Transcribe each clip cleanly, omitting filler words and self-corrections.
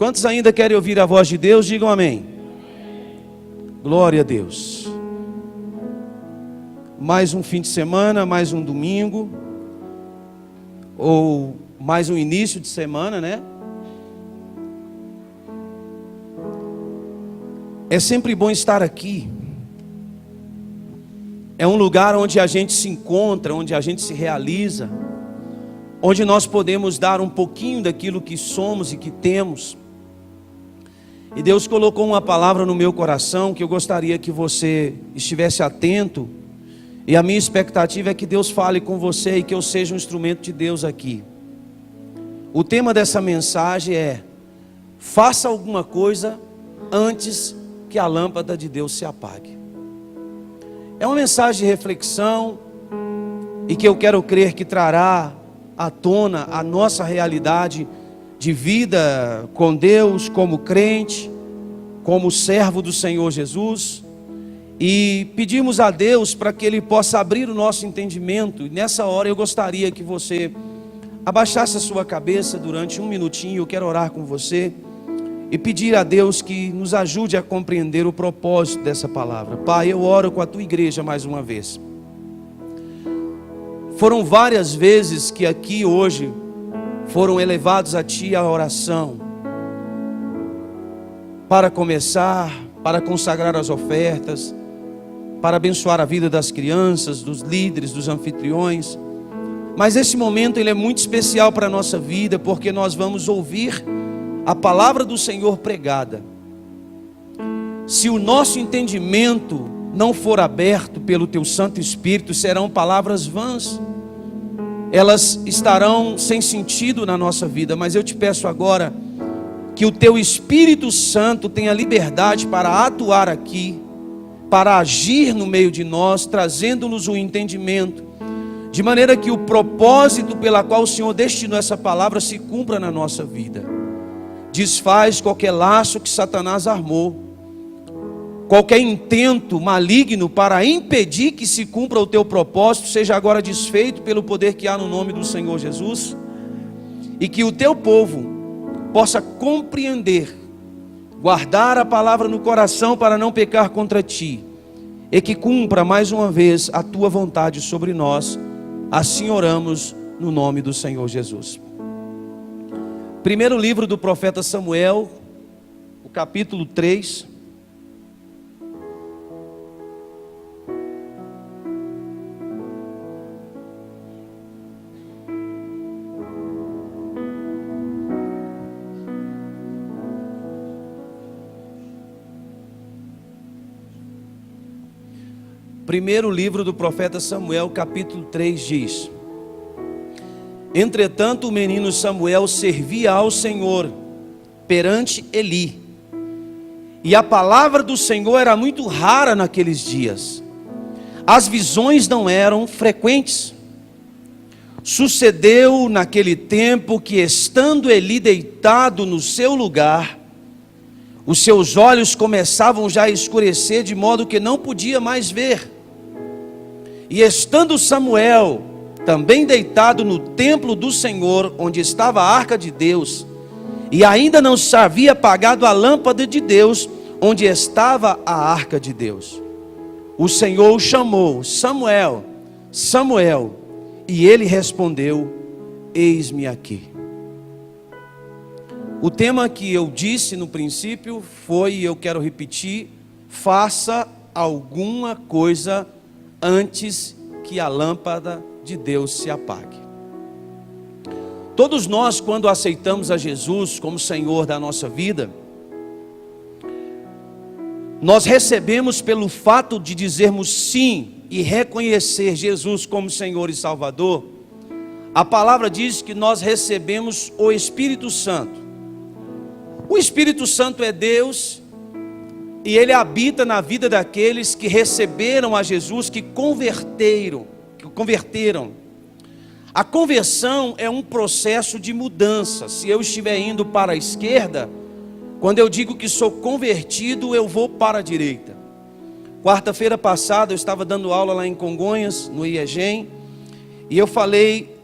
Quantos ainda querem ouvir a voz de Deus? Digam amém. Glória a Deus. Mais um fim de semana, mais um domingo, ou mais um início de semana, né? É sempre bom estar aqui. É um lugar onde a gente se encontra, onde a gente se realiza, onde nós podemos dar um pouquinho daquilo que somos e que temos. E Deus colocou uma palavra no meu coração que eu gostaria que você estivesse atento. E a minha expectativa é que Deus fale com você e que eu seja um instrumento de Deus aqui. O tema dessa mensagem é: faça alguma coisa antes que a lâmpada de Deus se apague. É uma mensagem de reflexão e que eu quero crer que trará à tona a nossa realidade de vida com Deus, como crente, como servo do Senhor Jesus. E pedimos a Deus para que Ele possa abrir o nosso entendimento. E nessa hora eu gostaria que você abaixasse a sua cabeça durante um minutinho. Eu quero orar com você e pedir a Deus que nos ajude a compreender o propósito dessa palavra. Pai, eu oro com a Tua igreja mais uma vez. Foram várias vezes que aqui hoje foram elevados a Ti a oração, para começar, para consagrar as ofertas, para abençoar a vida das crianças, dos líderes, dos anfitriões. Mas esse momento ele é muito especial para a nossa vida, porque nós vamos ouvir a palavra do Senhor pregada. Se o nosso entendimento não for aberto pelo Teu Santo Espírito, serão palavras vãs. Elas estarão sem sentido na nossa vida. Mas eu te peço agora que o Teu Espírito Santo tenha liberdade para atuar aqui, para agir no meio de nós, trazendo-nos o entendimento, de maneira que o propósito pela qual o Senhor destinou essa palavra se cumpra na nossa vida. Desfaz qualquer laço que Satanás armou, qualquer intento maligno para impedir que se cumpra o Teu propósito, seja agora desfeito pelo poder que há no nome do Senhor Jesus, e que o Teu povo possa compreender, guardar a palavra no coração para não pecar contra Ti, e que cumpra mais uma vez a Tua vontade sobre nós. Assim oramos no nome do Senhor Jesus. Primeiro livro do profeta Samuel, o capítulo 3. Primeiro livro do profeta Samuel, capítulo 3 diz: Entretanto o menino Samuel servia ao Senhor perante Eli, e a palavra do Senhor era muito rara naqueles dias. As visões não eram frequentes. Sucedeu naquele tempo que, estando Eli deitado no seu lugar, os seus olhos começavam já a escurecer, de modo que não podia mais ver. E estando Samuel também deitado no templo do Senhor, onde estava a arca de Deus, e ainda não se havia apagado a lâmpada de Deus, onde estava a arca de Deus, o Senhor o chamou: Samuel, Samuel. E ele respondeu: eis-me aqui. O tema que eu disse no princípio foi, e eu quero repetir: faça alguma coisa antes que a lâmpada de Deus se apague. Todos nós, quando aceitamos a Jesus como Senhor da nossa vida, nós recebemos, pelo fato de dizermos sim e reconhecer Jesus como Senhor e Salvador, a palavra diz que nós recebemos o Espírito Santo. O Espírito Santo é Deus, e Ele habita na vida daqueles que receberam a Jesus, que converteram. A conversão é um processo de mudança. Se eu estiver indo para a esquerda, quando eu digo que sou convertido, eu vou para a direita. Quarta-feira passada eu estava dando aula lá em Congonhas, no IEGEM, e eu falei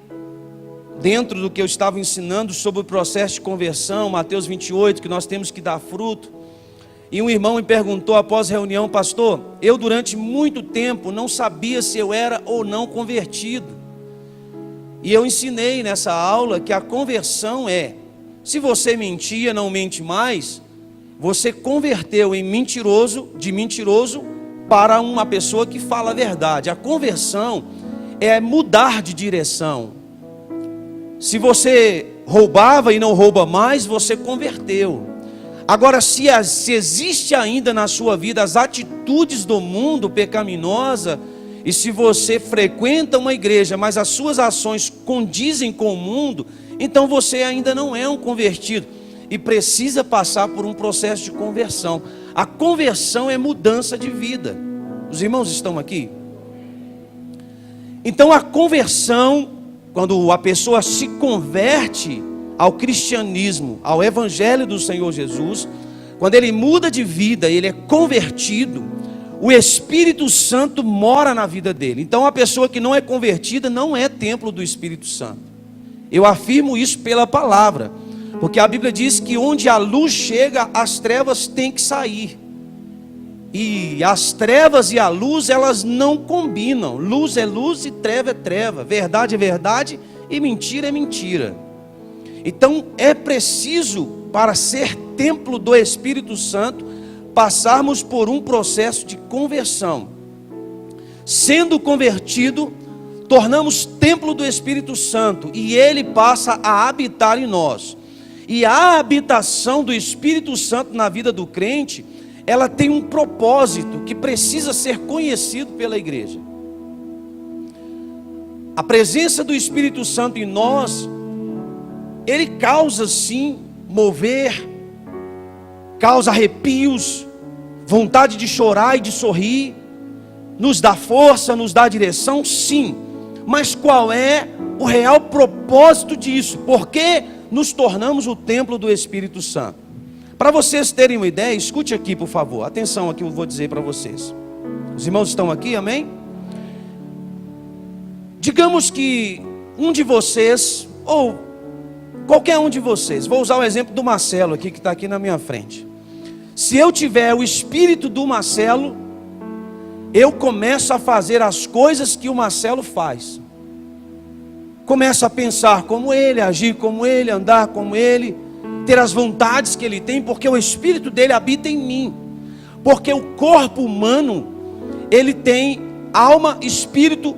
dentro do que eu estava ensinando sobre o processo de conversão, Mateus 28, que nós temos que dar fruto. E um irmão me perguntou após a reunião: pastor, eu durante muito tempo não sabia se eu era ou não convertido. E eu ensinei nessa aula que a conversão se você mentia, não mente mais, você converteu de mentiroso para uma pessoa que fala a verdade. A conversão é mudar de direção. Se você roubava e não rouba mais, você converteu. Agora, se existe ainda na sua vida as atitudes do mundo pecaminosa, e se você frequenta uma igreja, mas as suas ações condizem com o mundo, então você ainda não é um convertido e precisa passar por um processo de conversão. A conversão é mudança de vida. Os irmãos estão aqui? Então a conversão, quando a pessoa se converte ao cristianismo, ao evangelho do Senhor Jesus, quando ele muda de vida, ele é convertido, o Espírito Santo mora na vida dele. Então a pessoa que não é convertida não é templo do Espírito Santo. Eu afirmo isso pela palavra, porque a Bíblia diz que onde a luz chega, as trevas têm que sair. E as trevas e a luz, elas não combinam. Luz é luz e treva é treva. Verdade é verdade e mentira é mentira. Então é preciso, para ser templo do Espírito Santo, passarmos por um processo de conversão. Sendo convertido, tornamos templo do Espírito Santo e ele passa a habitar em nós. E a habitação do Espírito Santo na vida do crente, ela tem um propósito que precisa ser conhecido pela igreja. A presença do Espírito Santo em nós, ele causa sim mover, causa arrepios, vontade de chorar e de sorrir, nos dá força, nos dá direção, sim. Mas qual é o real propósito disso? Por que nos tornamos o templo do Espírito Santo? Para vocês terem uma ideia, escute aqui por favor, atenção aqui, eu vou dizer para vocês. Os irmãos estão aqui, amém? Digamos que um de vocês, ou qualquer um de vocês, vou usar o exemplo do Marcelo aqui, que está aqui na minha frente. Se eu tiver o espírito do Marcelo, eu começo a fazer as coisas que o Marcelo faz. Começo a pensar como ele, agir como ele, andar como ele, ter as vontades que ele tem, porque o espírito dele habita em mim. Porque o corpo humano, ele tem alma, espírito,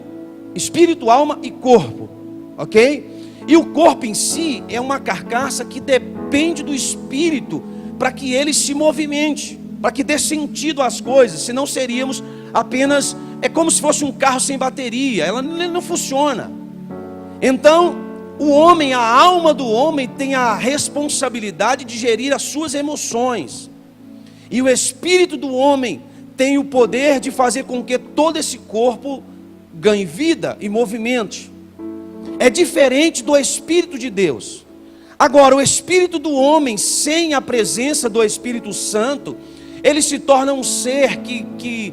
alma e corpo, ok? E o corpo em si é uma carcaça que depende do espírito para que ele se movimente, para que dê sentido às coisas. Senão seríamos apenas, é como se fosse um carro sem bateria, ela não funciona. Então o homem, a alma do homem tem a responsabilidade de gerir as suas emoções, e o espírito do homem tem o poder de fazer com que todo esse corpo ganhe vida e movimente. É diferente do Espírito de Deus. Agora, o espírito do homem, sem a presença do Espírito Santo, ele se torna um ser que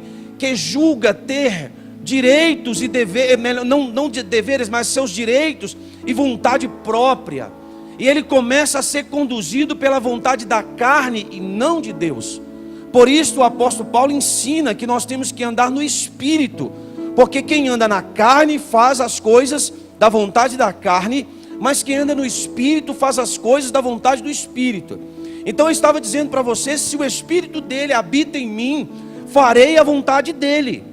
julga ter direitos e deveres, não de deveres, mas seus direitos e vontade própria. E ele começa a ser conduzido pela vontade da carne e não de Deus. Por isso o apóstolo Paulo ensina que nós temos que andar no Espírito, porque quem anda na carne faz as coisas da vontade da carne, mas quem anda no Espírito faz as coisas da vontade do Espírito. Então eu estava dizendo para você, se o Espírito dele habita em mim, farei a vontade dele.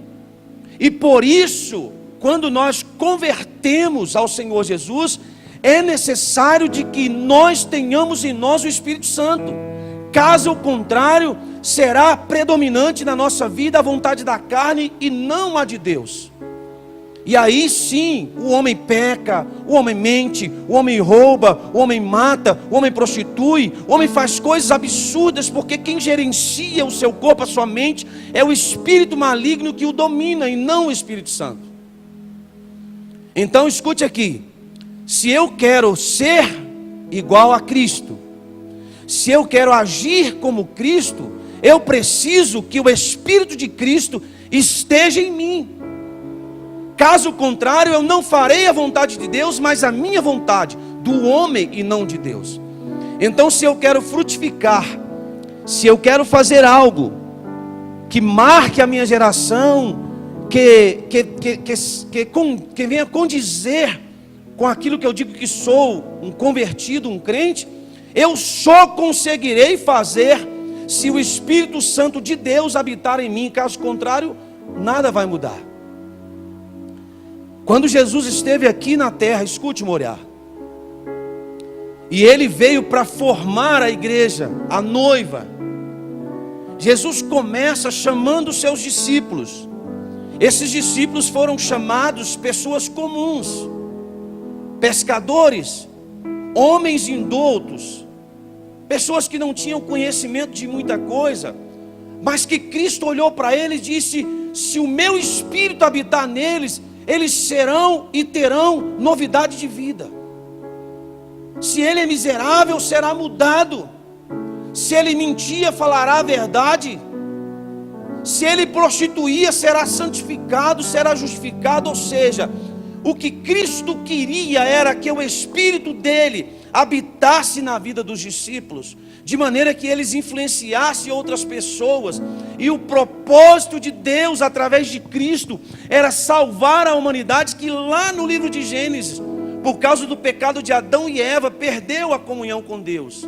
E por isso, quando nós convertemos ao Senhor Jesus, é necessário de que nós tenhamos em nós o Espírito Santo. Caso contrário, será predominante na nossa vida a vontade da carne e não a de Deus. E aí sim, o homem peca, o homem mente, o homem rouba, o homem mata, o homem prostitui, o homem faz coisas absurdas, porque quem gerencia o seu corpo, a sua mente, é o espírito maligno que o domina e não o Espírito Santo. Então escute aqui, se eu quero ser igual a Cristo, se eu quero agir como Cristo, eu preciso que o Espírito de Cristo esteja em mim. Caso contrário, eu não farei a vontade de Deus, mas a minha vontade, do homem e não de Deus. Então, se eu quero frutificar, se eu quero fazer algo que marque a minha geração, que venha condizer com aquilo que eu digo que sou, um convertido, um crente, eu só conseguirei fazer se o Espírito Santo de Deus habitar em mim. Caso contrário, nada vai mudar. Quando Jesus esteve aqui na terra, escute, Moriá, e ele veio para formar a igreja, a noiva, Jesus começa chamando os seus discípulos. Esses discípulos foram chamados pessoas comuns, pescadores, homens indoutos, pessoas que não tinham conhecimento de muita coisa, mas que Cristo olhou para eles e disse: se o meu Espírito habitar neles, eles serão e terão novidade de vida. Se ele é miserável, será mudado. Se ele mentia, falará a verdade. Se ele prostituía, será santificado, será justificado. Ou seja, o que Cristo queria era que o Espírito dele habitasse na vida dos discípulos, de maneira que eles influenciassem outras pessoas. E o propósito de Deus através de Cristo era salvar a humanidade, que lá no livro de Gênesis, por causa do pecado de Adão e Eva, perdeu a comunhão com Deus.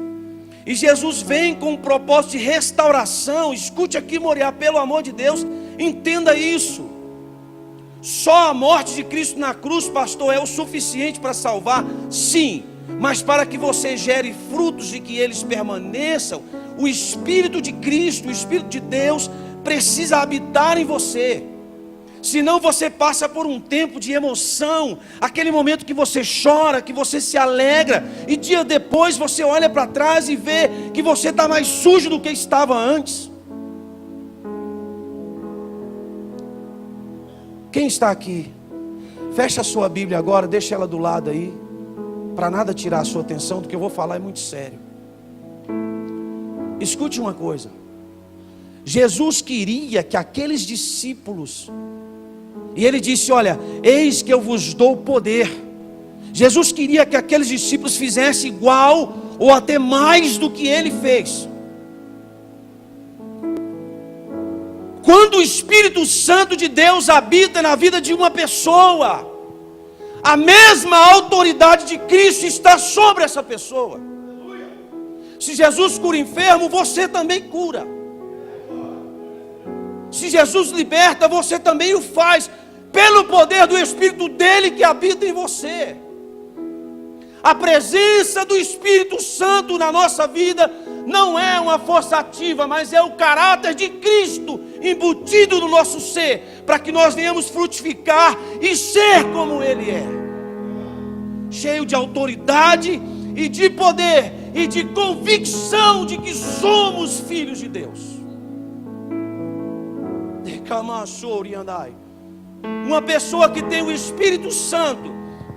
E Jesus vem com um propósito de restauração. Escute aqui, Moriá, pelo amor de Deus, entenda isso. Só a morte de Cristo na cruz, pastor, é o suficiente para salvar? Sim, mas para que você gere frutos e que eles permaneçam, o Espírito de Cristo, o Espírito de Deus, precisa habitar em você. Senão você passa por um tempo de emoção, aquele momento que você chora, que você se alegra, e dia depois você olha para trás e vê que você está mais sujo do que estava antes. Quem está aqui? Fecha a sua Bíblia agora, deixa ela do lado aí, para nada tirar a sua atenção, do que eu vou falar é muito sério. Escute uma coisa. Jesus queria que aqueles discípulos, e ele disse: olha, eis que eu vos dou poder. Jesus queria que aqueles discípulos fizessem igual ou até mais do que ele fez. Quando o Espírito Santo de Deus habita na vida de uma pessoa, a mesma autoridade de Cristo está sobre essa pessoa. Se Jesus cura enfermo, você também cura. Se Jesus liberta, você também o faz, pelo poder do Espírito dele que habita em você. A presença do Espírito Santo na nossa vida não é uma força ativa, mas é o caráter de Cristo embutido no nosso ser, para que nós venhamos frutificar e ser como ele é, cheio de autoridade e de poder e de convicção de que somos filhos de Deus. Uma pessoa que tem o Espírito Santo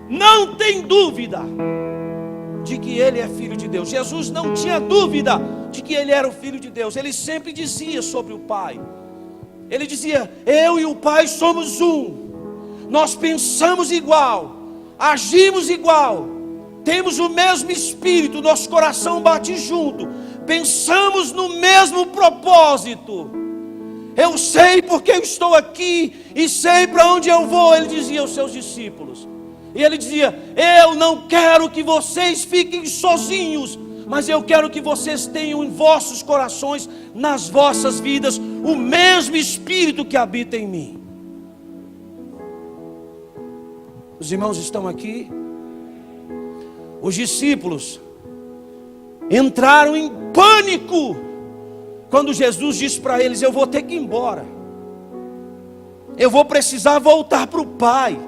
não tem dúvida de que ele é filho de Deus. Jesus não tinha dúvida de que ele era o filho de Deus. Ele sempre dizia sobre o Pai. Ele dizia: eu e o Pai somos um. Nós pensamos igual, agimos igual, temos o mesmo Espírito, nosso coração bate junto, pensamos no mesmo propósito. Eu sei porque eu estou aqui e sei para onde eu vou, ele dizia aos seus discípulos. E ele dizia: eu não quero que vocês fiquem sozinhos, mas eu quero que vocês tenham em vossos corações, nas vossas vidas, o mesmo Espírito que habita em mim. Os irmãos estão aqui? Os discípulos entraram em pânico quando Jesus disse para eles: eu vou ter que ir embora, eu vou precisar voltar para o Pai.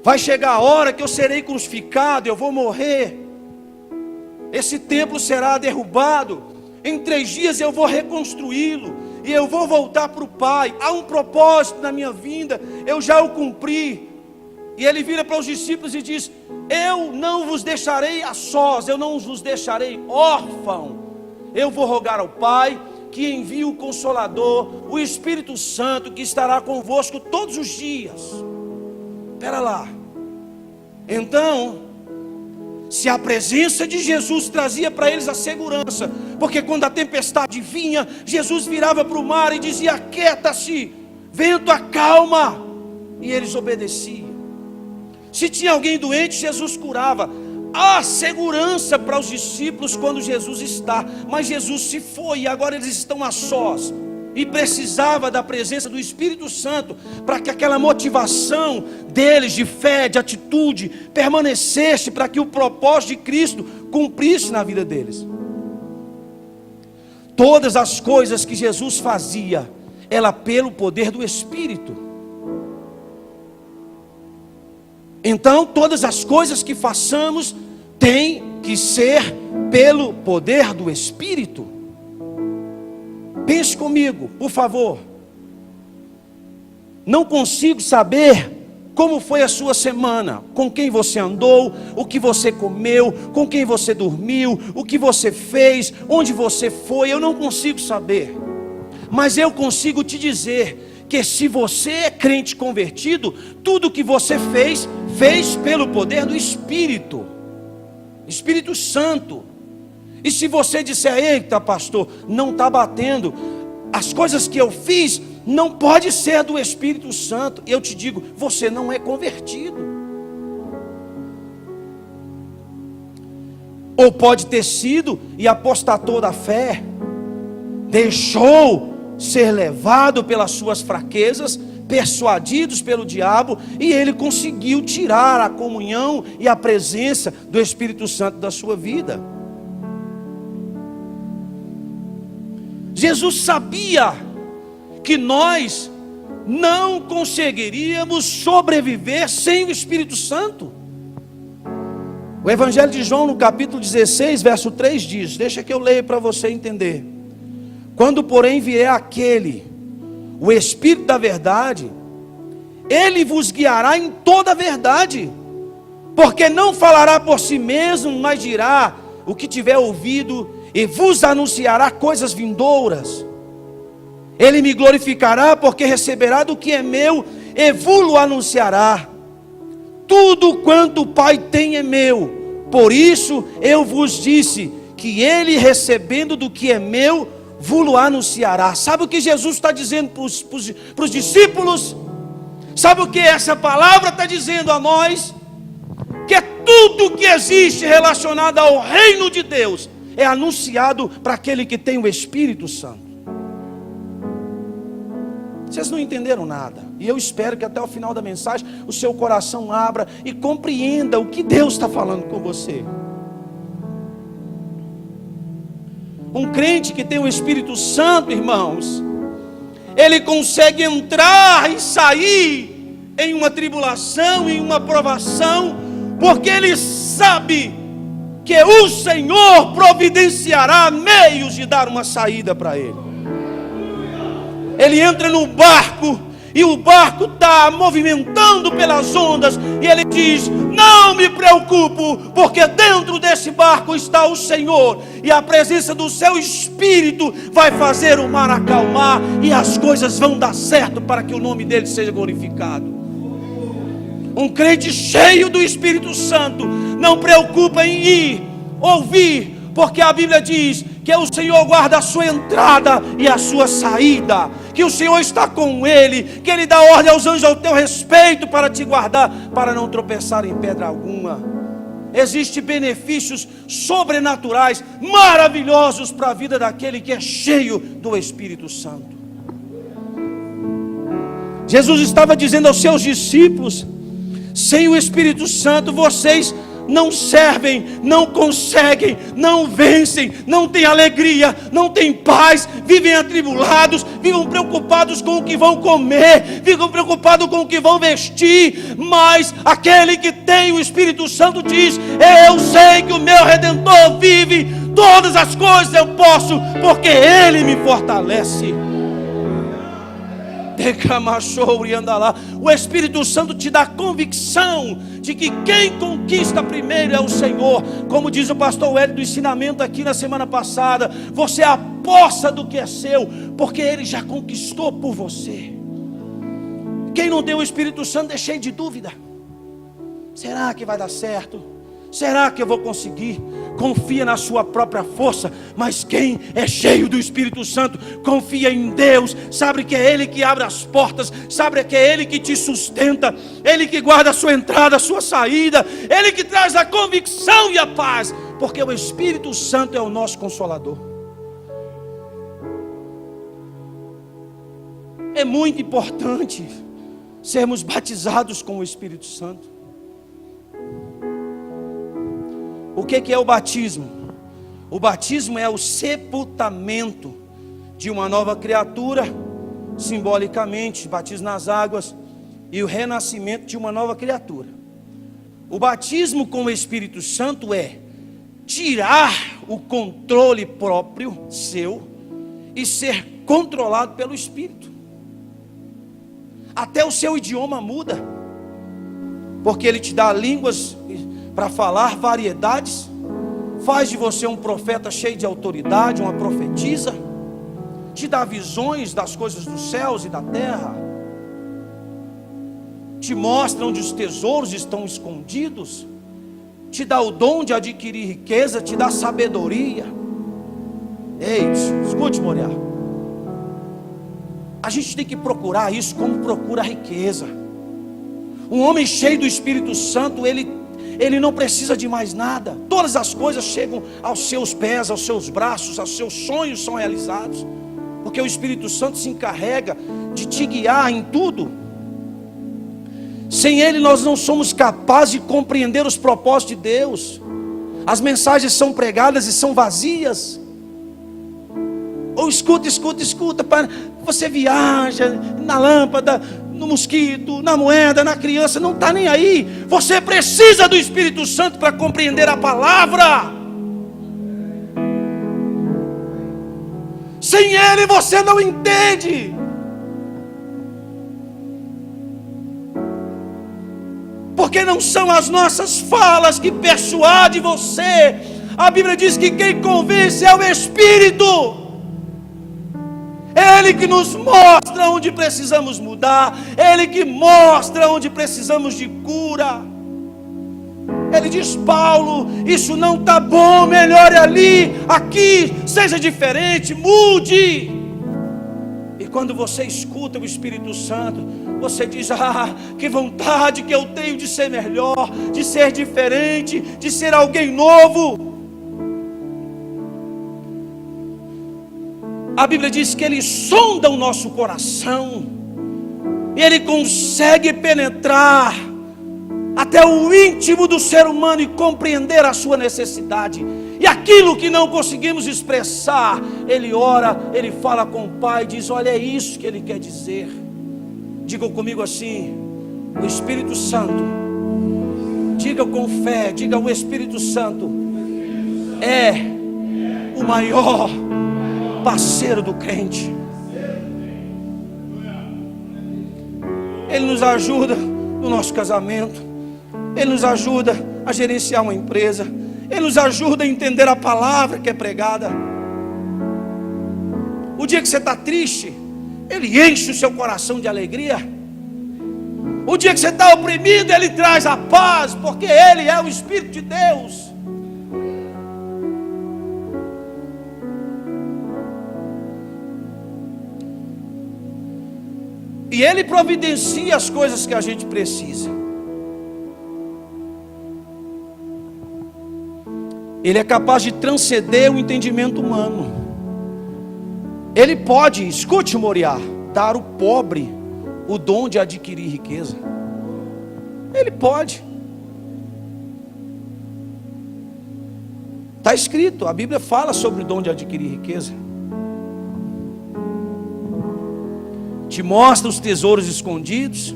Vai chegar a hora que eu serei crucificado, eu vou morrer, esse templo será derrubado, em 3 dias eu vou reconstruí-lo, e eu vou voltar para o Pai. Há um propósito na minha vinda, eu já o cumpri. E ele vira para os discípulos e diz: eu não vos deixarei a sós, eu não vos deixarei órfão. Eu vou rogar ao Pai que envia o Consolador, o Espírito Santo, que estará convosco todos os dias. Espera lá. Então, se a presença de Jesus trazia para eles a segurança, porque quando a tempestade vinha, Jesus virava para o mar e dizia: aquieta-se, vento, acalma, e eles obedeciam. Se tinha alguém doente, Jesus curava. Há segurança para os discípulos quando Jesus está, mas Jesus se foi e agora eles estão a sós, e precisava da presença do Espírito Santo para que aquela motivação deles de fé, de atitude, permanecesse, para que o propósito de Cristo cumprisse na vida deles. Todas as coisas que Jesus fazia, era pelo poder do Espírito. Então, todas as coisas que façamos têm que ser pelo poder do Espírito. Pense comigo, por favor. Não consigo saber como foi a sua semana, com quem você andou, o que você comeu, com quem você dormiu, o que você fez, onde você foi. Eu não consigo saber, mas eu consigo te dizer que se você é crente convertido, tudo que você fez pelo poder do Espírito Santo. E se você disser: eita pastor, não está batendo, as coisas que eu fiz não pode ser do Espírito Santo, eu te digo, você não é convertido. Ou pode ter sido e apostatou da fé, deixou ser levado pelas suas fraquezas, persuadidos pelo diabo, e ele conseguiu tirar a comunhão e a presença do Espírito Santo da sua vida. Jesus sabia que nós não conseguiríamos sobreviver sem o Espírito Santo. O Evangelho de João, no capítulo 16, verso 3 diz, deixa que eu leio para você entender: quando porém vier aquele, o Espírito da verdade, ele vos guiará em toda a verdade, porque não falará por si mesmo, mas dirá o que tiver ouvido, e vos anunciará coisas vindouras. Ele me glorificará, porque receberá do que é meu, e vos-lo anunciará. Tudo quanto o Pai tem é meu, por isso eu vos disse, que ele recebendo do que é meu, vos-lo anunciará. Sabe o que Jesus está dizendo para os discípulos? Sabe o que essa palavra está dizendo a nós? Que tudo que existe relacionado ao reino de Deus é anunciado para aquele que tem o Espírito Santo. Vocês não entenderam nada, e eu espero que até o final da mensagem o seu coração abra e compreenda o que Deus está falando com você. Um crente que tem o Espírito Santo, irmãos, ele consegue entrar e sair em uma tribulação, em uma provação, porque ele sabe que o Senhor providenciará meios de dar uma saída para ele. Ele entra no barco, e o barco está movimentando pelas ondas, e ele diz: não me preocupo, porque dentro desse barco está o Senhor, e a presença do seu Espírito vai fazer o mar acalmar, e as coisas vão dar certo para que o nome dele seja glorificado. Um crente cheio do Espírito Santo não preocupa em ir, ouvir, porque a Bíblia diz que o Senhor guarda a sua entrada e a sua saída, que o Senhor está com ele, que ele dá ordem aos anjos ao teu respeito para te guardar, para não tropeçar em pedra alguma. Existem benefícios sobrenaturais, maravilhosos para a vida daquele que é cheio do Espírito Santo. Jesus estava dizendo aos seus discípulos: sem o Espírito Santo vocês não servem, não conseguem, não vencem, não têm alegria, não têm paz, vivem atribulados, vivem preocupados com o que vão comer, vivem preocupados com o que vão vestir. Mas aquele que tem o Espírito Santo diz: eu sei que o meu Redentor vive, todas as coisas eu posso, porque Ele me fortalece. O Espírito Santo te dá convicção de que quem conquista primeiro é o Senhor. Como diz o pastor Hélio do ensinamento aqui na semana passada, você possa do que é seu, porque Ele já conquistou por você. Quem não tem o Espírito Santo é cheio de dúvida. Será que vai dar certo? Será que eu vou conseguir? Confia na sua própria força. Mas quem é cheio do Espírito Santo confia em Deus, sabe que é Ele que abre as portas, sabe que é Ele que te sustenta, Ele que guarda a sua entrada, a sua saída, Ele que traz a convicção e a paz, porque o Espírito Santo é o nosso consolador. É muito importante sermos batizados com o Espírito Santo. O que é o batismo? O batismo é o sepultamento de uma nova criatura, simbolicamente, batismo nas águas, e o renascimento de uma nova criatura. O batismo com o Espírito Santo é tirar o controle próprio seu e ser controlado pelo Espírito. Até o seu idioma muda, porque Ele te dá línguas para falar, variedades, faz de você um profeta cheio de autoridade, uma profetisa, te dá visões das coisas dos céus e da terra, te mostra onde os tesouros estão escondidos, te dá o dom de adquirir riqueza, te dá sabedoria. Ei, escute, Moriá, a gente tem que procurar isso como procura a riqueza. Um homem cheio do Espírito Santo, ele não precisa de mais nada. Todas as coisas chegam aos seus pés, aos seus braços, aos seus sonhos são realizados, porque o Espírito Santo se encarrega de te guiar em tudo. Sem Ele nós não somos capazes de compreender os propósitos de Deus. As mensagens são pregadas e são vazias. Ou escuta, você viaja na lâmpada, no mosquito, na moeda, na criança, não está nem aí. Você precisa do Espírito Santo para compreender a palavra. Sem Ele você não entende. Porque não são as nossas falas que persuadem você. A Bíblia diz que quem convence é o Espírito. Ele que nos mostra onde precisamos mudar, Ele que mostra onde precisamos de cura. Ele diz: Paulo, isso não está bom, melhore ali, aqui, seja diferente, mude. E quando você escuta o Espírito Santo, você diz: ah, que vontade que eu tenho de ser melhor, de ser diferente, de ser alguém novo. A Bíblia diz que Ele sonda o nosso coração, e Ele consegue penetrar até o íntimo do ser humano e compreender a sua necessidade. E aquilo que não conseguimos expressar, Ele ora, Ele fala com o Pai e diz: olha, é isso que Ele quer dizer. Digam comigo assim: o Espírito Santo, diga com fé, diga: o Espírito Santo é o maior parceiro do crente. Ele nos ajuda no nosso casamento, Ele nos ajuda a gerenciar uma empresa, Ele nos ajuda a entender a palavra que é pregada. O dia que você está triste, Ele enche o seu coração de alegria. O dia que você está oprimido, Ele traz a paz, porque Ele é o Espírito de Deus. E Ele providencia as coisas que a gente precisa. Ele é capaz de transcender o entendimento humano. Ele pode, escute, Moriá, dar ao pobre o dom de adquirir riqueza. Ele pode. Está escrito, a Bíblia fala sobre o dom de adquirir riqueza. Te mostra os tesouros escondidos.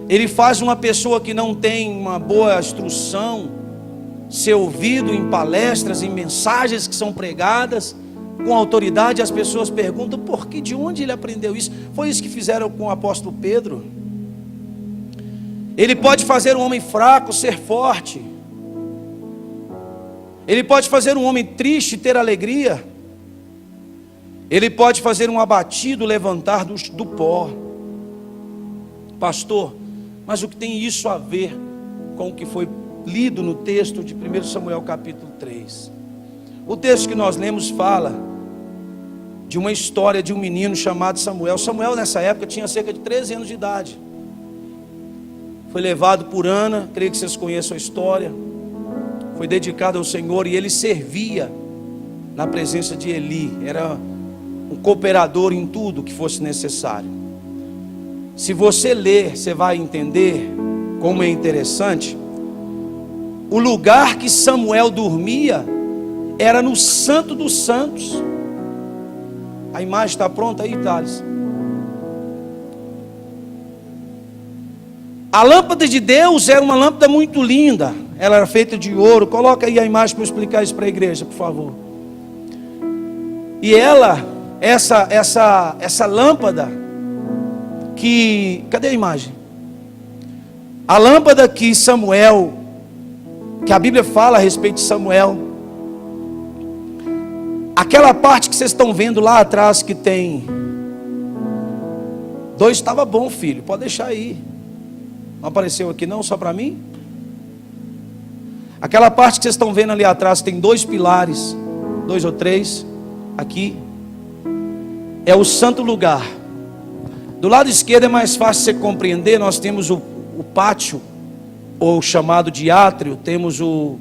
Ele faz uma pessoa que não tem uma boa instrução ser ouvido em palestras, em mensagens que são pregadas com autoridade. As pessoas perguntam: por que, de onde ele aprendeu isso? Foi isso que fizeram com o apóstolo Pedro. Ele pode fazer um homem fraco ser forte. Ele pode fazer um homem triste ter alegria. Ele pode fazer um abatido levantar do pó. Pastor, mas o que tem isso a ver com o que foi lido no texto de 1 Samuel capítulo 3? O texto que nós lemos fala de uma história de um menino chamado Samuel. Samuel nessa época tinha cerca de 13 anos de idade. Foi levado por Ana, creio que vocês conheçam a história. Foi dedicado ao Senhor e ele servia na presença de Eli. Era um cooperador em tudo que fosse necessário. Se você ler, você vai entender como é interessante. O lugar que Samuel dormia era no Santo dos Santos. A imagem está pronta aí, Thales? A lâmpada de Deus era uma lâmpada muito linda. Ela era feita de ouro. Coloca aí a imagem para eu explicar isso para a igreja, por favor. E ela, essa lâmpada cadê a imagem? A lâmpada que Samuel, que a Bíblia fala a respeito de Samuel, aquela parte que vocês estão vendo lá atrás que tem 2, estava bom, filho, pode deixar aí. Não apareceu aqui não, só para mim? Aquela parte que vocês estão vendo ali atrás tem 2 pilares, 2 ou 3, aqui, é o santo lugar. Do lado esquerdo é mais fácil você compreender. Nós temos o pátio, ou chamado de átrio. Temos o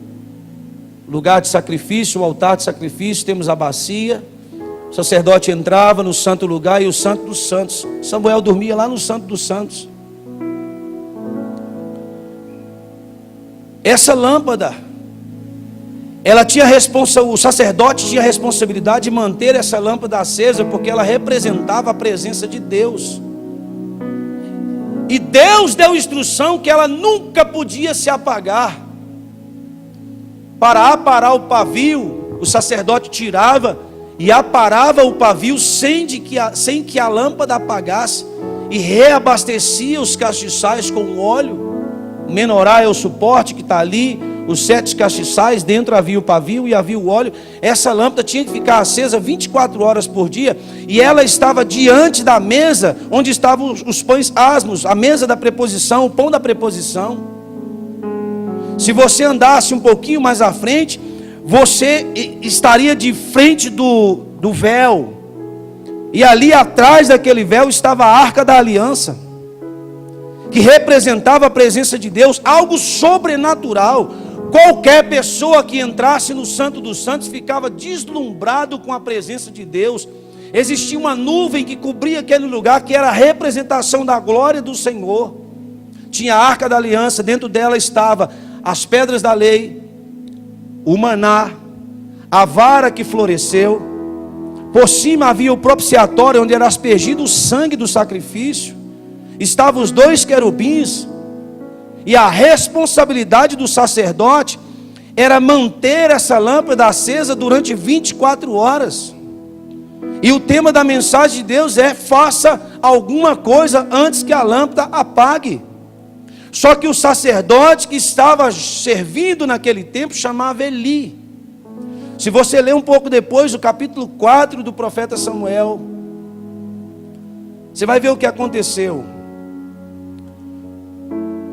lugar de sacrifício, o altar de sacrifício. Temos a bacia. O sacerdote entrava no santo lugar e o santo dos santos. Samuel dormia lá no santo dos santos. Essa lâmpada, o sacerdote tinha a responsabilidade de manter essa lâmpada acesa, porque ela representava a presença de Deus. E Deus deu instrução que ela nunca podia se apagar. Para aparar o pavio, o sacerdote tirava e aparava o pavio sem que a lâmpada apagasse, e reabastecia os castiçais com óleo. O menorá é o suporte que está ali, os 7 castiçais, dentro havia o pavio e havia o óleo. Essa lâmpada tinha que ficar acesa 24 horas por dia, e ela estava diante da mesa onde estavam os pães asmos, a mesa da preposição, o pão da preposição. Se você andasse um pouquinho mais à frente, você estaria de frente do véu, e ali atrás daquele véu estava a Arca da Aliança, que representava a presença de Deus, algo sobrenatural. Qualquer pessoa que entrasse no Santo dos Santos ficava deslumbrado com a presença de Deus. Existia uma nuvem que cobria aquele lugar, que era a representação da glória do Senhor. Tinha a Arca da Aliança, dentro dela estava as pedras da lei, o maná, a vara que floresceu. Por cima havia o propiciatório, onde era aspergido o sangue do sacrifício. Estavam os 2 querubins. E a responsabilidade do sacerdote era manter essa lâmpada acesa durante 24 horas. E o tema da mensagem de Deus é: faça alguma coisa antes que a lâmpada apague. Só que o sacerdote que estava servindo naquele tempo chamava Eli. Se você ler um pouco depois, o capítulo 4 do profeta Samuel, você vai ver o que aconteceu.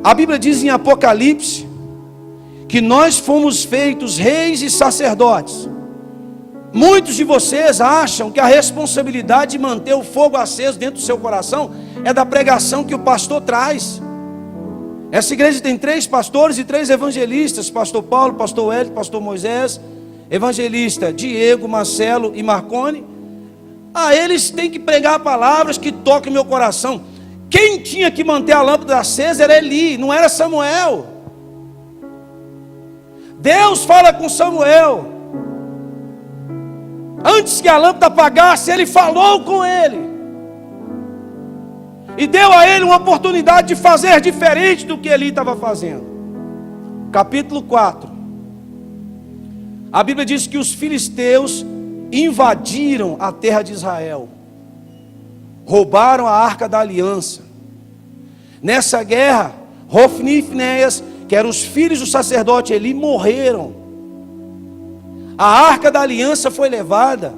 A Bíblia diz em Apocalipse que nós fomos feitos reis e sacerdotes. Muitos de vocês acham que a responsabilidade de manter o fogo aceso dentro do seu coração é da pregação que o pastor traz. Essa igreja tem 3 pastores e 3 evangelistas: pastor Paulo, pastor Hélio, pastor Moisés, evangelista Diego, Marcelo e Marcone. Eles têm que pregar palavras que toquem meu coração. Quem tinha que manter a lâmpada acesa era Eli, não era Samuel. Deus fala com Samuel. Antes que a lâmpada apagasse, ele falou com ele. E deu a ele uma oportunidade de fazer diferente do que Eli estava fazendo. Capítulo 4. A Bíblia diz que os filisteus invadiram a terra de Israel. Roubaram a Arca da Aliança. Nessa guerra, Hofni e Finéias, que eram os filhos do sacerdote Eli, morreram. A Arca da Aliança foi levada.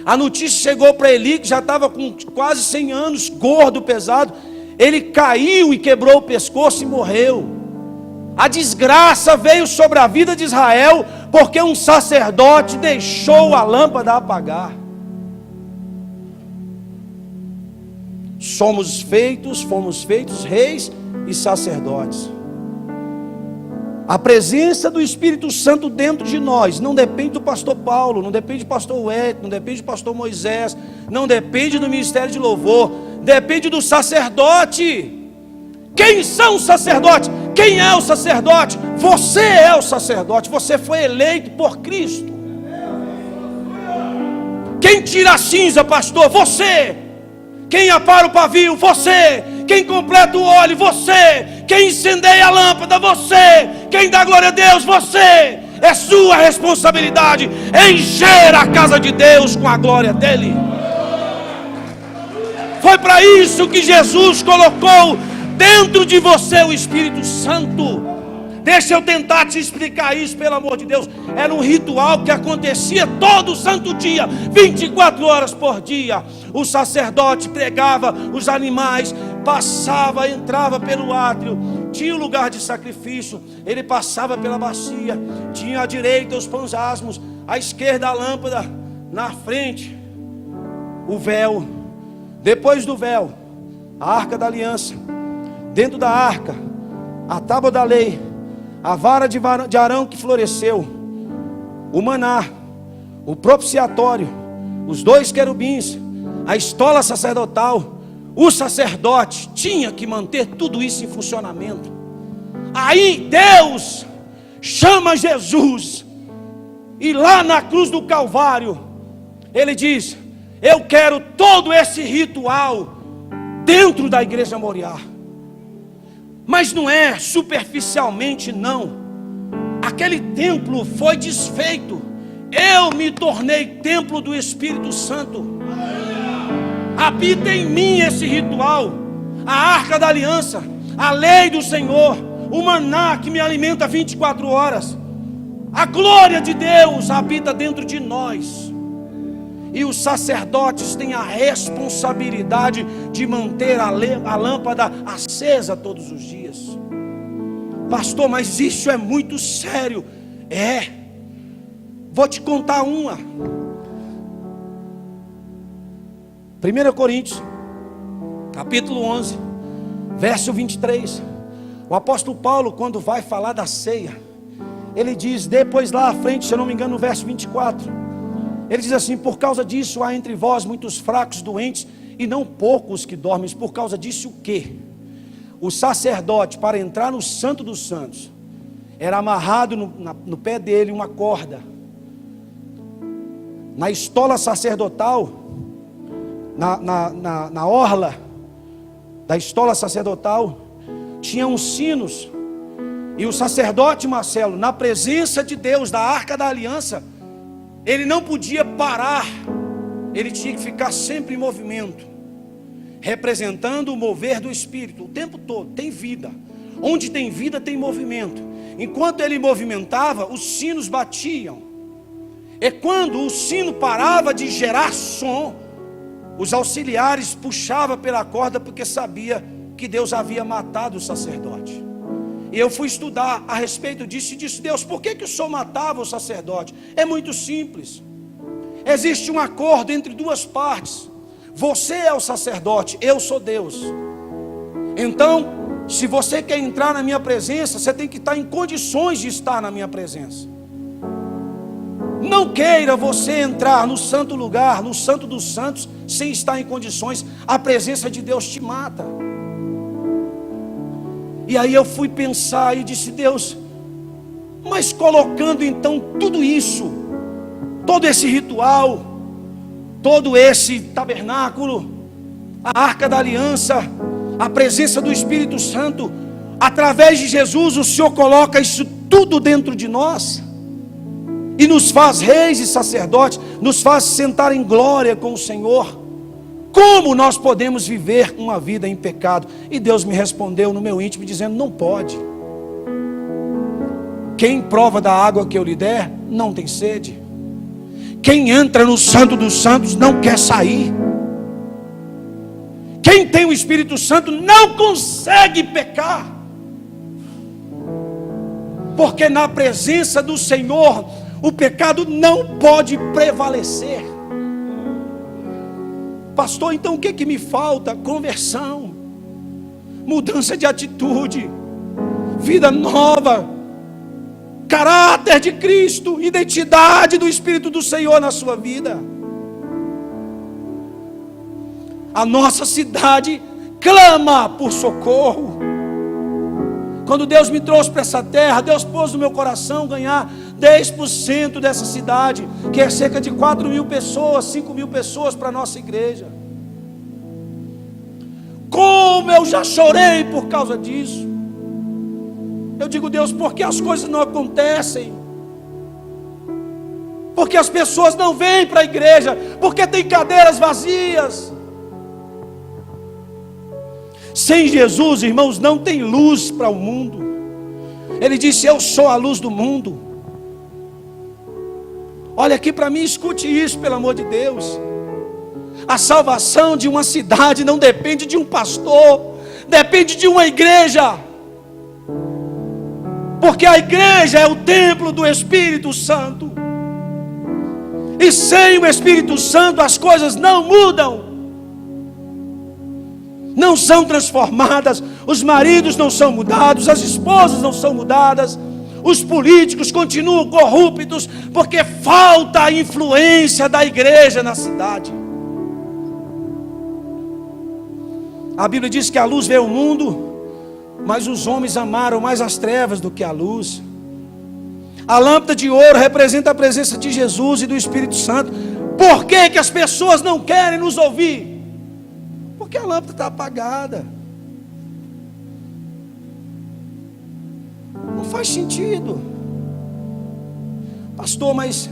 A notícia chegou para Eli, que já estava com quase 100 anos, gordo, pesado. Ele caiu e quebrou o pescoço e morreu. A desgraça veio sobre a vida de Israel, porque um sacerdote deixou a lâmpada apagar. Fomos feitos reis e sacerdotes. A presença do Espírito Santo dentro de nós não depende do pastor Paulo, não depende do pastor Wet, não depende do pastor Moisés, não depende do ministério de louvor, depende do sacerdote. Quem são os sacerdotes? Quem é o sacerdote? Você é o sacerdote, você foi eleito por Cristo. Quem tira a cinza, pastor? Você. Quem apara o pavio? Você. Quem completa o óleo? Você. Quem incendeia a lâmpada? Você. Quem dá glória a Deus? Você. É sua responsabilidade encher a casa de Deus com a glória dele. Foi para isso que Jesus colocou dentro de você o Espírito Santo. Deixa eu tentar te explicar isso, pelo amor de Deus. Era um ritual que acontecia todo santo dia, 24 horas por dia. O sacerdote pregava os animais, passava, entrava pelo átrio, tinha o lugar de sacrifício, ele passava pela bacia, tinha à direita os pães asmos, à esquerda a lâmpada, na frente o véu, depois do véu a arca da aliança, dentro da arca a tábua da lei, a vara de Arão que floresceu, o maná, o propiciatório, os 2 querubins, a estola sacerdotal. O sacerdote tinha que manter tudo isso em funcionamento. Aí Deus chama Jesus, e lá na cruz do Calvário ele diz: eu quero todo esse ritual dentro da igreja Moriá. Mas não é superficialmente, não. Aquele templo foi desfeito. Eu me tornei templo do Espírito Santo. Habita em mim esse ritual, a arca da aliança, a lei do Senhor, o maná que me alimenta 24 horas. A glória de Deus habita dentro de nós. E os sacerdotes têm a responsabilidade de manter a lâmpada acesa todos os dias. Pastor, mas isso é muito sério. É. Vou te contar uma. 1 Coríntios, capítulo 11, verso 23. O apóstolo Paulo, quando vai falar da ceia, ele diz, depois lá à frente, se eu não me engano, no verso 24, ele diz assim: por causa disso há entre vós muitos fracos, doentes, e não poucos que dormem. Por causa disso o quê? O sacerdote, para entrar no Santo dos Santos, era amarrado no pé dele uma corda. Na estola sacerdotal, na orla da estola sacerdotal, tinha uns sinos. E o sacerdote Marcelo, na presença de Deus, da arca da aliança, ele não podia parar, ele tinha que ficar sempre em movimento, representando o mover do Espírito, o tempo todo. Tem vida, onde tem vida tem movimento. Enquanto ele movimentava, os sinos batiam, e quando o sino parava de gerar som, os auxiliares puxavam pela corda, porque sabia que Deus havia matado o sacerdote. E eu fui estudar a respeito disso e disse: Deus, por que o Senhor matava o sacerdote? É muito simples. Existe um acordo entre duas partes. Você é o sacerdote, eu sou Deus. Então, se você quer entrar na minha presença, você tem que estar em condições de estar na minha presença. Não queira você entrar no santo lugar, no santo dos santos, sem estar em condições. A presença de Deus te mata. E aí eu fui pensar e disse: Deus, mas colocando então tudo isso, todo esse ritual, todo esse tabernáculo, a arca da aliança, a presença do Espírito Santo, através de Jesus, o Senhor coloca isso tudo dentro de nós, e nos faz reis e sacerdotes, nos faz sentar em glória com o Senhor. Como nós podemos viver uma vida em pecado? E Deus me respondeu no meu íntimo dizendo: não pode. Quem prova da água que eu lhe der, não tem sede. Quem entra no Santo dos Santos não quer sair. Quem tem o Espírito Santo não consegue pecar. Porque na presença do Senhor, o pecado não pode prevalecer. Pastor, então o que me falta? Conversão, mudança de atitude, vida nova, caráter de Cristo, identidade do Espírito do Senhor na sua vida. A nossa cidade clama por socorro. Quando Deus me trouxe para essa terra, Deus pôs no meu coração ganhar 10% dessa cidade, que é cerca de 4.000 pessoas, 5.000 pessoas para a nossa igreja. Como eu já chorei por causa disso. Eu digo, Deus, por que as coisas não acontecem? Porque as pessoas não vêm para a igreja, porque tem cadeiras vazias. Sem Jesus, irmãos, não tem luz para o mundo. Ele disse, eu sou a luz do mundo. Olha aqui para mim, escute isso, pelo amor de Deus. A salvação de uma cidade não depende de um pastor, depende de uma igreja. Porque a igreja é o templo do Espírito Santo. E sem o Espírito Santo as coisas não mudam, não são transformadas. Os maridos não são mudados, as esposas não são mudadas, os políticos continuam corruptos, porque falta a influência da igreja na cidade. A Bíblia diz que a luz veio ao mundo, mas os homens amaram mais as trevas do que a luz. A lâmpada de ouro representa a presença de Jesus e do Espírito Santo. Por que que as pessoas não querem nos ouvir? Porque a lâmpada está apagada. Não faz sentido. Pastor, mas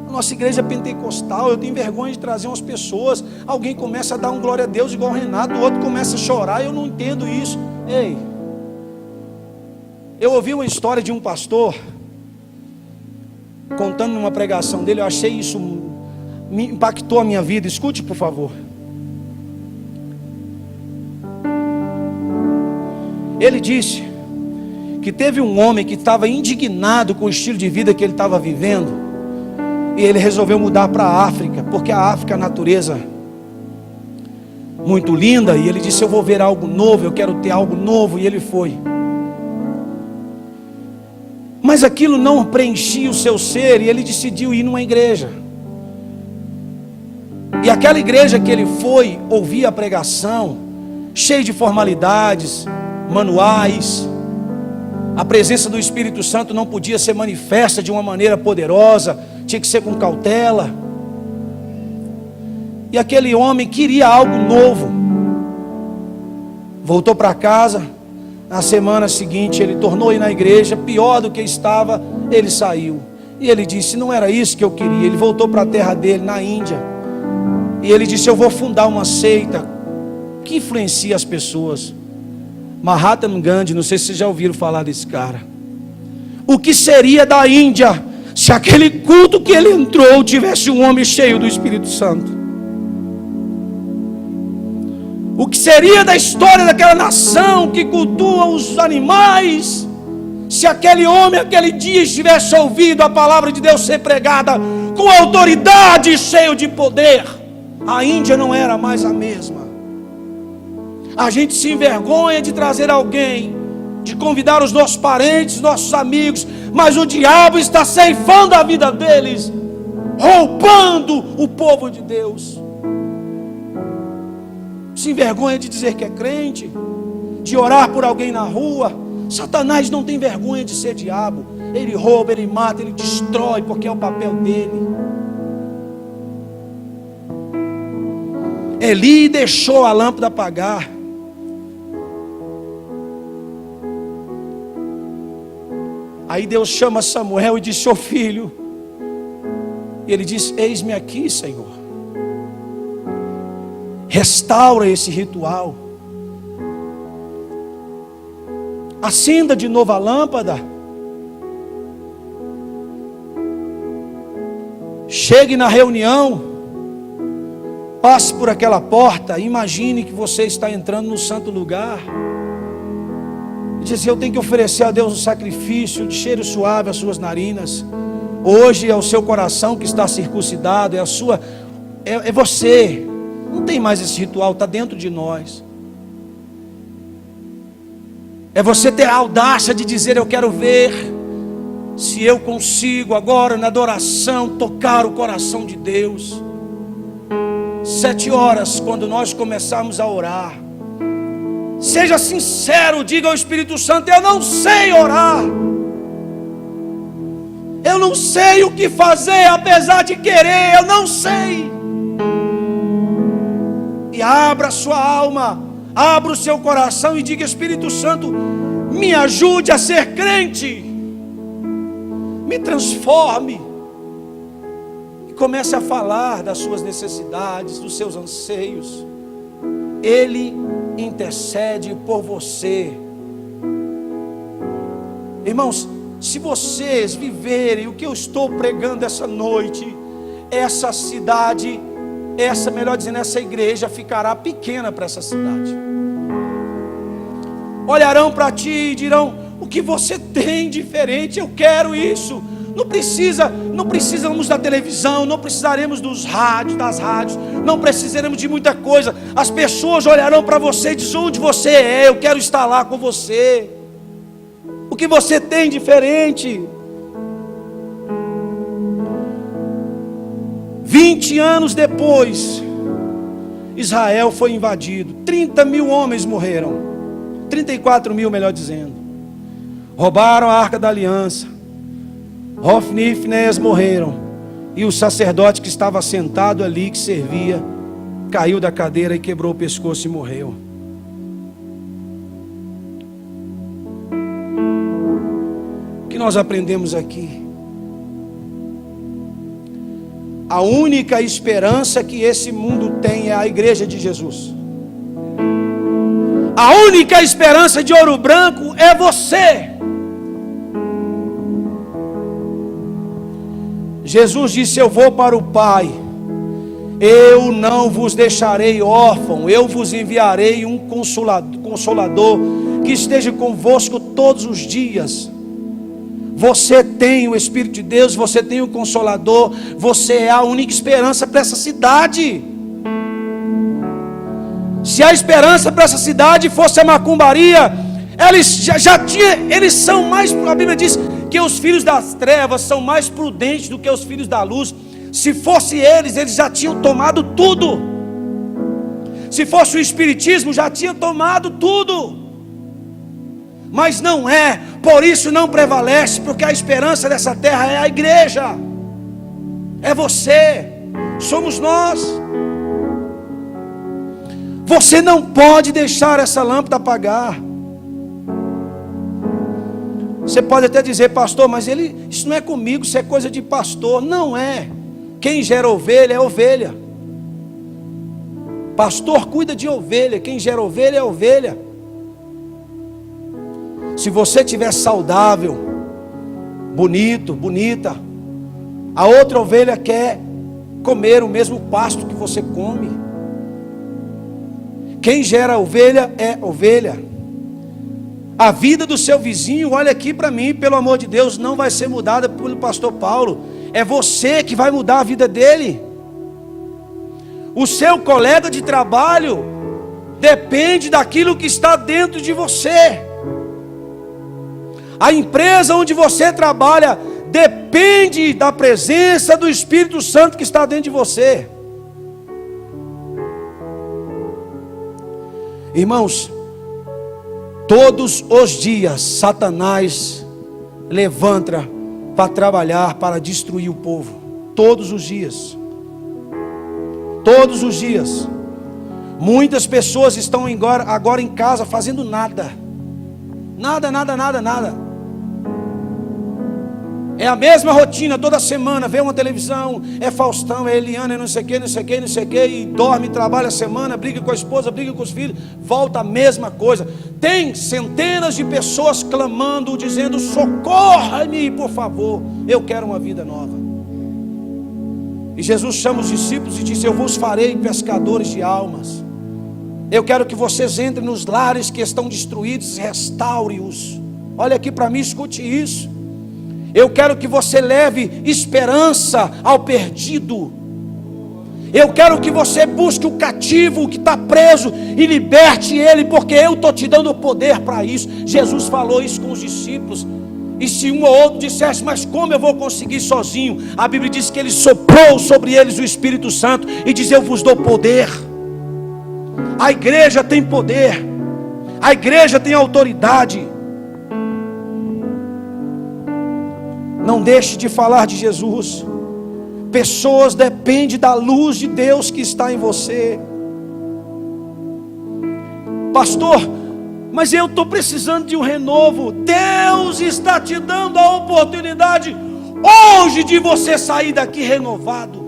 a nossa igreja é pentecostal, eu tenho vergonha de trazer umas pessoas. Alguém começa a dar um glória a Deus igual o Renato, o outro começa a chorar, eu não entendo isso. Ei, eu ouvi uma história de um pastor contando numa pregação dele. Eu achei isso, me impactou a minha vida. Escute, por favor. Ele disse que teve um homem que estava indignado com o estilo de vida que ele estava vivendo, e ele resolveu mudar para a África, porque a África é a natureza muito linda, e ele disse, eu vou ver algo novo, eu quero ter algo novo, e ele foi. Mas aquilo não preenchia o seu ser, e ele decidiu ir numa igreja. E aquela igreja que ele foi ouvir a pregação, cheia de formalidades, manuais, a presença do Espírito Santo não podia ser manifesta de uma maneira poderosa, tinha que ser com cautela. E aquele homem queria algo novo. Voltou para casa. Na semana seguinte ele tornou a ir na igreja, pior do que estava. Ele saiu, e ele disse, não era isso que eu queria. Ele voltou para a terra dele, na Índia, e ele disse, eu vou fundar uma seita que influencia as pessoas. Mahatma Gandhi, não sei se vocês já ouviram falar desse cara. O que seria da Índia se aquele culto que ele entrou tivesse um homem cheio do Espírito Santo? O que seria da história daquela nação que cultua os animais se aquele homem, aquele dia, estivesse ouvindo a palavra de Deus ser pregada com autoridade e cheio de poder? A Índia não era mais a mesma. A gente se envergonha de trazer alguém, de convidar os nossos parentes, nossos amigos, mas o diabo está ceifando a vida deles, roubando o povo de Deus. Se envergonha de dizer que é crente, de orar por alguém na rua. Satanás não tem vergonha de ser diabo. Ele rouba, ele mata, ele destrói, porque é o papel dele. Eli deixou a lâmpada apagar. Aí Deus chama Samuel e diz, ô filho. E ele diz, eis-me aqui, Senhor. Restaura esse ritual. Acenda de novo a lâmpada. chegue na reunião, passe por aquela porta, imagine que você está entrando no santo lugar. E diz assim: eu tenho que oferecer a Deus um sacrifício de cheiro suave às suas narinas. Hoje é o seu coração que está circuncidado, é você. Não tem mais esse ritual, está dentro de nós. É você ter a audácia de dizer: eu quero ver se eu consigo agora na adoração tocar o coração de Deus. 7 horas, quando nós começarmos a orar, seja sincero, diga ao Espírito Santo: eu não sei orar, eu não sei o que fazer, apesar de querer, eu não sei. E abra a sua alma, abra o seu coração e diga: Espírito Santo, me ajude a ser crente, me transforme. E comece a falar das suas necessidades, dos seus anseios. Ele intercede por você. Irmãos, se vocês viverem o que eu estou pregando essa noite, essa cidade, melhor dizendo, essa igreja ficará pequena para essa cidade. Olharão para ti e dirão: o que você tem diferente? Eu quero isso. Não precisamos da televisão, não precisaremos das rádios, não precisaremos de muita coisa. As pessoas olharão para você e dizem: onde você é? Eu quero estar lá com você. O que você tem diferente? 20 anos depois, Israel foi invadido. 30 mil homens morreram. 34 mil, melhor dizendo. Roubaram a Arca da Aliança. Hofni e Finéias morreram. E o sacerdote que estava sentado ali, que servia, caiu da cadeira e quebrou o pescoço e morreu. O que nós aprendemos aqui? A única esperança que esse mundo tem é a igreja de Jesus. A única esperança de Ouro Branco é você. Jesus disse: eu vou para o Pai, eu não vos deixarei órfão, eu vos enviarei um consolador que esteja convosco todos os dias. Você tem o Espírito de Deus, você tem o Consolador, você é a única esperança para essa cidade. Se a esperança para essa cidade fosse a macumbaria, eles são mais, a Bíblia diz que os filhos das trevas são mais prudentes do que os filhos da luz. Se fosse eles já tinham tomado tudo. Se fosse o espiritismo, já tinha tomado tudo. Mas não é, por isso não prevalece, porque a esperança dessa terra é a igreja, é você, somos nós. Você não pode deixar essa lâmpada apagar. Você pode até dizer: pastor, mas isso não é comigo, isso é coisa de pastor. Não é. Quem gera ovelha é ovelha. Pastor cuida de ovelha, quem gera ovelha é ovelha. Se você estiver saudável, bonito, bonita, a outra ovelha quer comer o mesmo pasto que você come. Quem gera ovelha é ovelha. A vida do seu vizinho, olha aqui para mim, pelo amor de Deus, não vai ser mudada pelo pastor Paulo. É você que vai mudar a vida dele. O seu colega de trabalho depende daquilo que está dentro de você. A empresa onde você trabalha depende da presença do Espírito Santo que está dentro de você. Irmãos, todos os dias Satanás levanta para trabalhar, para destruir o povo. Todos os dias. Todos os dias. Muitas pessoas estão agora em casa fazendo nada. Nada. É a mesma rotina toda semana, vê uma televisão, é Faustão, é Eliana, é não sei o que, e dorme, trabalha a semana, briga com a esposa, briga com os filhos, volta a mesma coisa. Tem centenas de pessoas clamando, dizendo: socorra-me, por favor, eu quero uma vida nova. E Jesus chama os discípulos e diz: eu vos farei pescadores de almas. Eu quero que vocês entrem nos lares que estão destruídos, restaure-os. Olha aqui para mim, escute isso. Eu quero que você leve esperança ao perdido. Eu quero que você busque o cativo que está preso e liberte ele, porque eu estou te dando o poder para isso. Jesus falou isso com os discípulos. E se um ou outro dissesse: mas como eu vou conseguir sozinho? A Bíblia diz que ele soprou sobre eles o Espírito Santo e diz: eu vos dou poder. A igreja tem poder, a igreja tem autoridade. Não deixe de falar de Jesus. Pessoas dependem da luz de Deus que está em você. Pastor, mas eu estou precisando de um renovo. Deus está te dando a oportunidade hoje de você sair daqui renovado,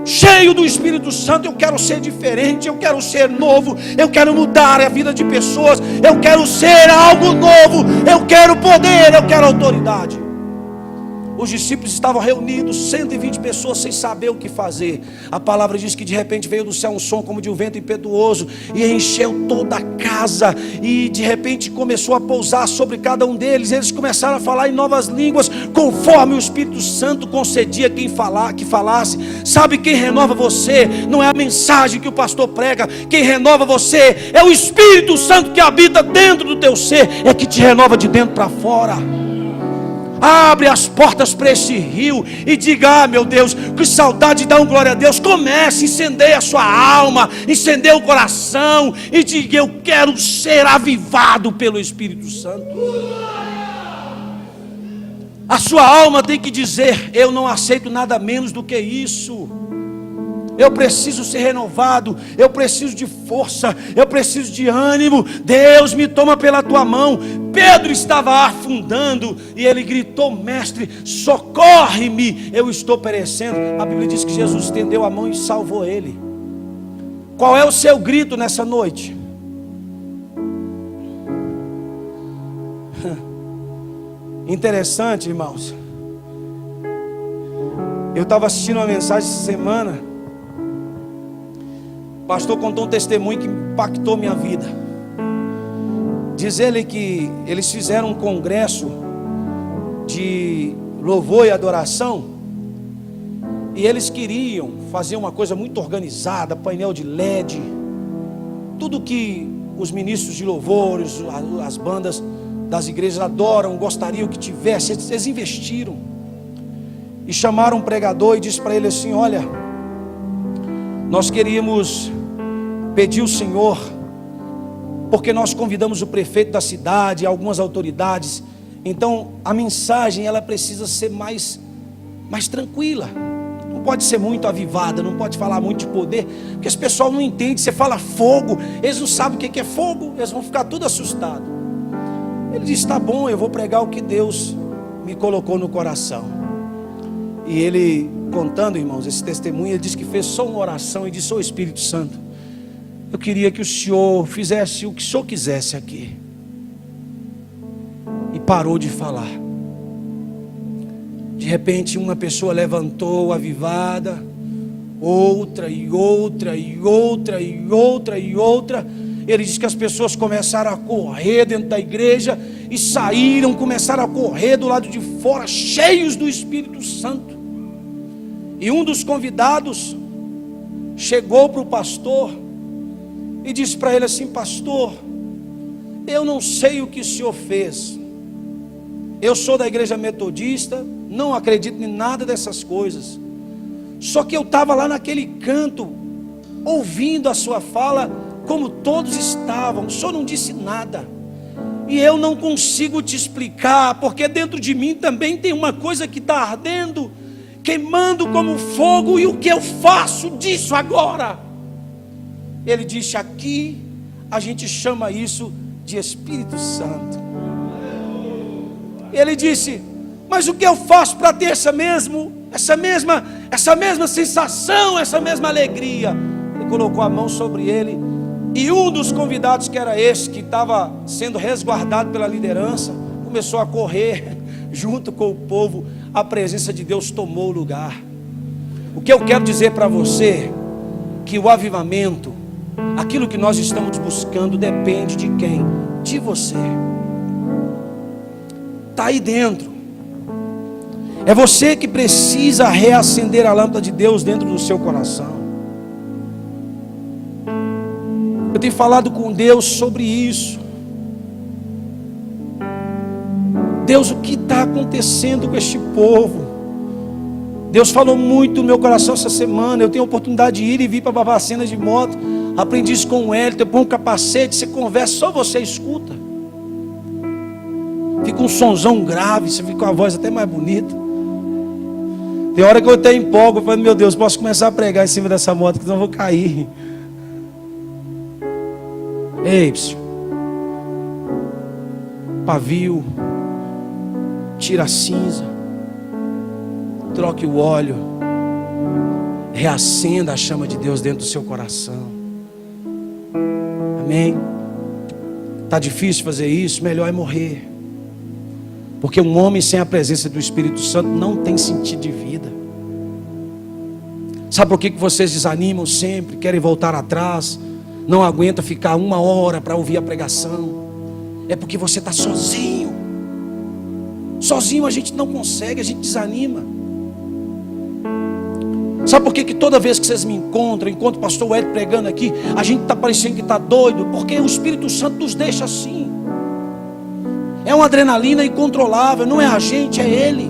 cheio do Espírito Santo. Eu quero ser diferente, eu quero ser novo, eu quero mudar a vida de pessoas, eu quero ser algo novo, eu quero poder, eu quero autoridade. Os discípulos estavam reunidos, 120 pessoas, sem saber o que fazer. A palavra diz que de repente veio do céu um som como de um vento impetuoso e encheu toda a casa, e de repente começou a pousar sobre cada um deles. Eles começaram a falar em novas línguas, conforme o Espírito Santo concedia que falasse. Sabe quem renova você? Não é a mensagem que o pastor prega. Quem renova você é o Espírito Santo que habita dentro do teu ser, é que te renova de dentro para fora. Abre as portas para esse rio e diga: ah, meu Deus, que saudade, dá um glória a Deus. Comece a incender a sua alma, incender o coração e diga: eu quero ser avivado pelo Espírito Santo. A sua alma tem que dizer: eu não aceito nada menos do que isso. Eu preciso ser renovado, eu preciso de força, eu preciso de ânimo. Deus, me toma pela tua mão. Pedro estava afundando e ele gritou: mestre, socorre-me, eu estou perecendo. A Bíblia diz que Jesus estendeu a mão e salvou ele. Qual é o seu grito nessa noite? Interessante, irmãos. Eu estava assistindo uma mensagem essa semana. O pastor contou um testemunho que impactou minha vida. Diz ele que eles fizeram um congresso de louvor e adoração, e eles queriam fazer uma coisa muito organizada, painel de LED, tudo que os ministros de louvor, as bandas das igrejas adoram, gostariam que tivesse. Eles investiram e chamaram um pregador e disse para ele assim: olha, nós queríamos pedir ao Senhor, porque nós convidamos o prefeito da cidade, algumas autoridades, então a mensagem ela precisa ser mais tranquila, não pode ser muito avivada, não pode falar muito de poder, porque esse pessoal não entende. Você fala fogo, eles não sabem o que é fogo, eles vão ficar tudo assustados. Ele disse: tá bom, eu vou pregar o que Deus me colocou no coração. E ele, contando, irmãos, esse testemunho, ele disse que fez só uma oração e disse: ô Espírito Santo, eu queria que o Senhor fizesse o que o Senhor quisesse aqui. E parou de falar. De repente uma pessoa levantou avivada, outra e outra e outra e outra e outra. Ele diz que as pessoas começaram a correr dentro da igreja e saíram, começaram a correr do lado de fora, cheios do Espírito Santo. E um dos convidados chegou para o pastor e disse para ele assim: pastor, eu não sei o que o senhor fez. Eu sou da igreja metodista, não acredito em nada dessas coisas. Só que eu estava lá naquele canto, ouvindo a sua fala, como todos estavam. O senhor não disse nada. E eu não consigo te explicar, porque dentro de mim também tem uma coisa que está ardendo, queimando como fogo. E o que eu faço disso agora? Ele disse: aqui a gente chama isso de Espírito Santo. Ele disse: mas o que eu faço para ter essa mesma sensação, essa mesma alegria? Ele colocou a mão sobre ele, e um dos convidados, que era esse que estava sendo resguardado pela liderança, começou a correr junto com o povo. a presença de Deus tomou o lugar. O que eu quero dizer para você, que o avivamento, aquilo que nós estamos buscando, depende de quem? De você. Está aí dentro. É você que precisa reacender a lâmpada de Deus dentro do seu coração. Eu tenho falado com Deus sobre isso. Deus, o que está acontecendo com este povo? Deus falou muito no meu coração essa semana. Eu tenho a oportunidade de ir e vir para Barbacena de moto. Aprendi isso com o Hélio. Eu ponho um capacete, você conversa, só você escuta. Fica um sonzão grave, você fica com a voz até mais bonita. Tem hora que eu até empolgo, eu falo, meu Deus, posso começar a pregar em cima dessa moto, que senão eu vou cair. Ei, pavio, tira a cinza, troque o óleo, reacenda a chama de Deus dentro do seu coração. Amém? Está difícil fazer isso? Melhor é morrer. Porque um homem sem a presença do Espírito Santo não tem sentido de vida. Sabe por que vocês desanimam sempre, querem voltar atrás, não aguenta ficar 1 hora para ouvir a pregação? É porque você está sozinho. Sozinho a gente não consegue, a gente desanima. Sabe por que toda vez que vocês me encontram, encontro o pastor Hélio pregando aqui, a gente está parecendo que está doido? Porque o Espírito Santo nos deixa assim. É uma adrenalina incontrolável, não é a gente, é Ele.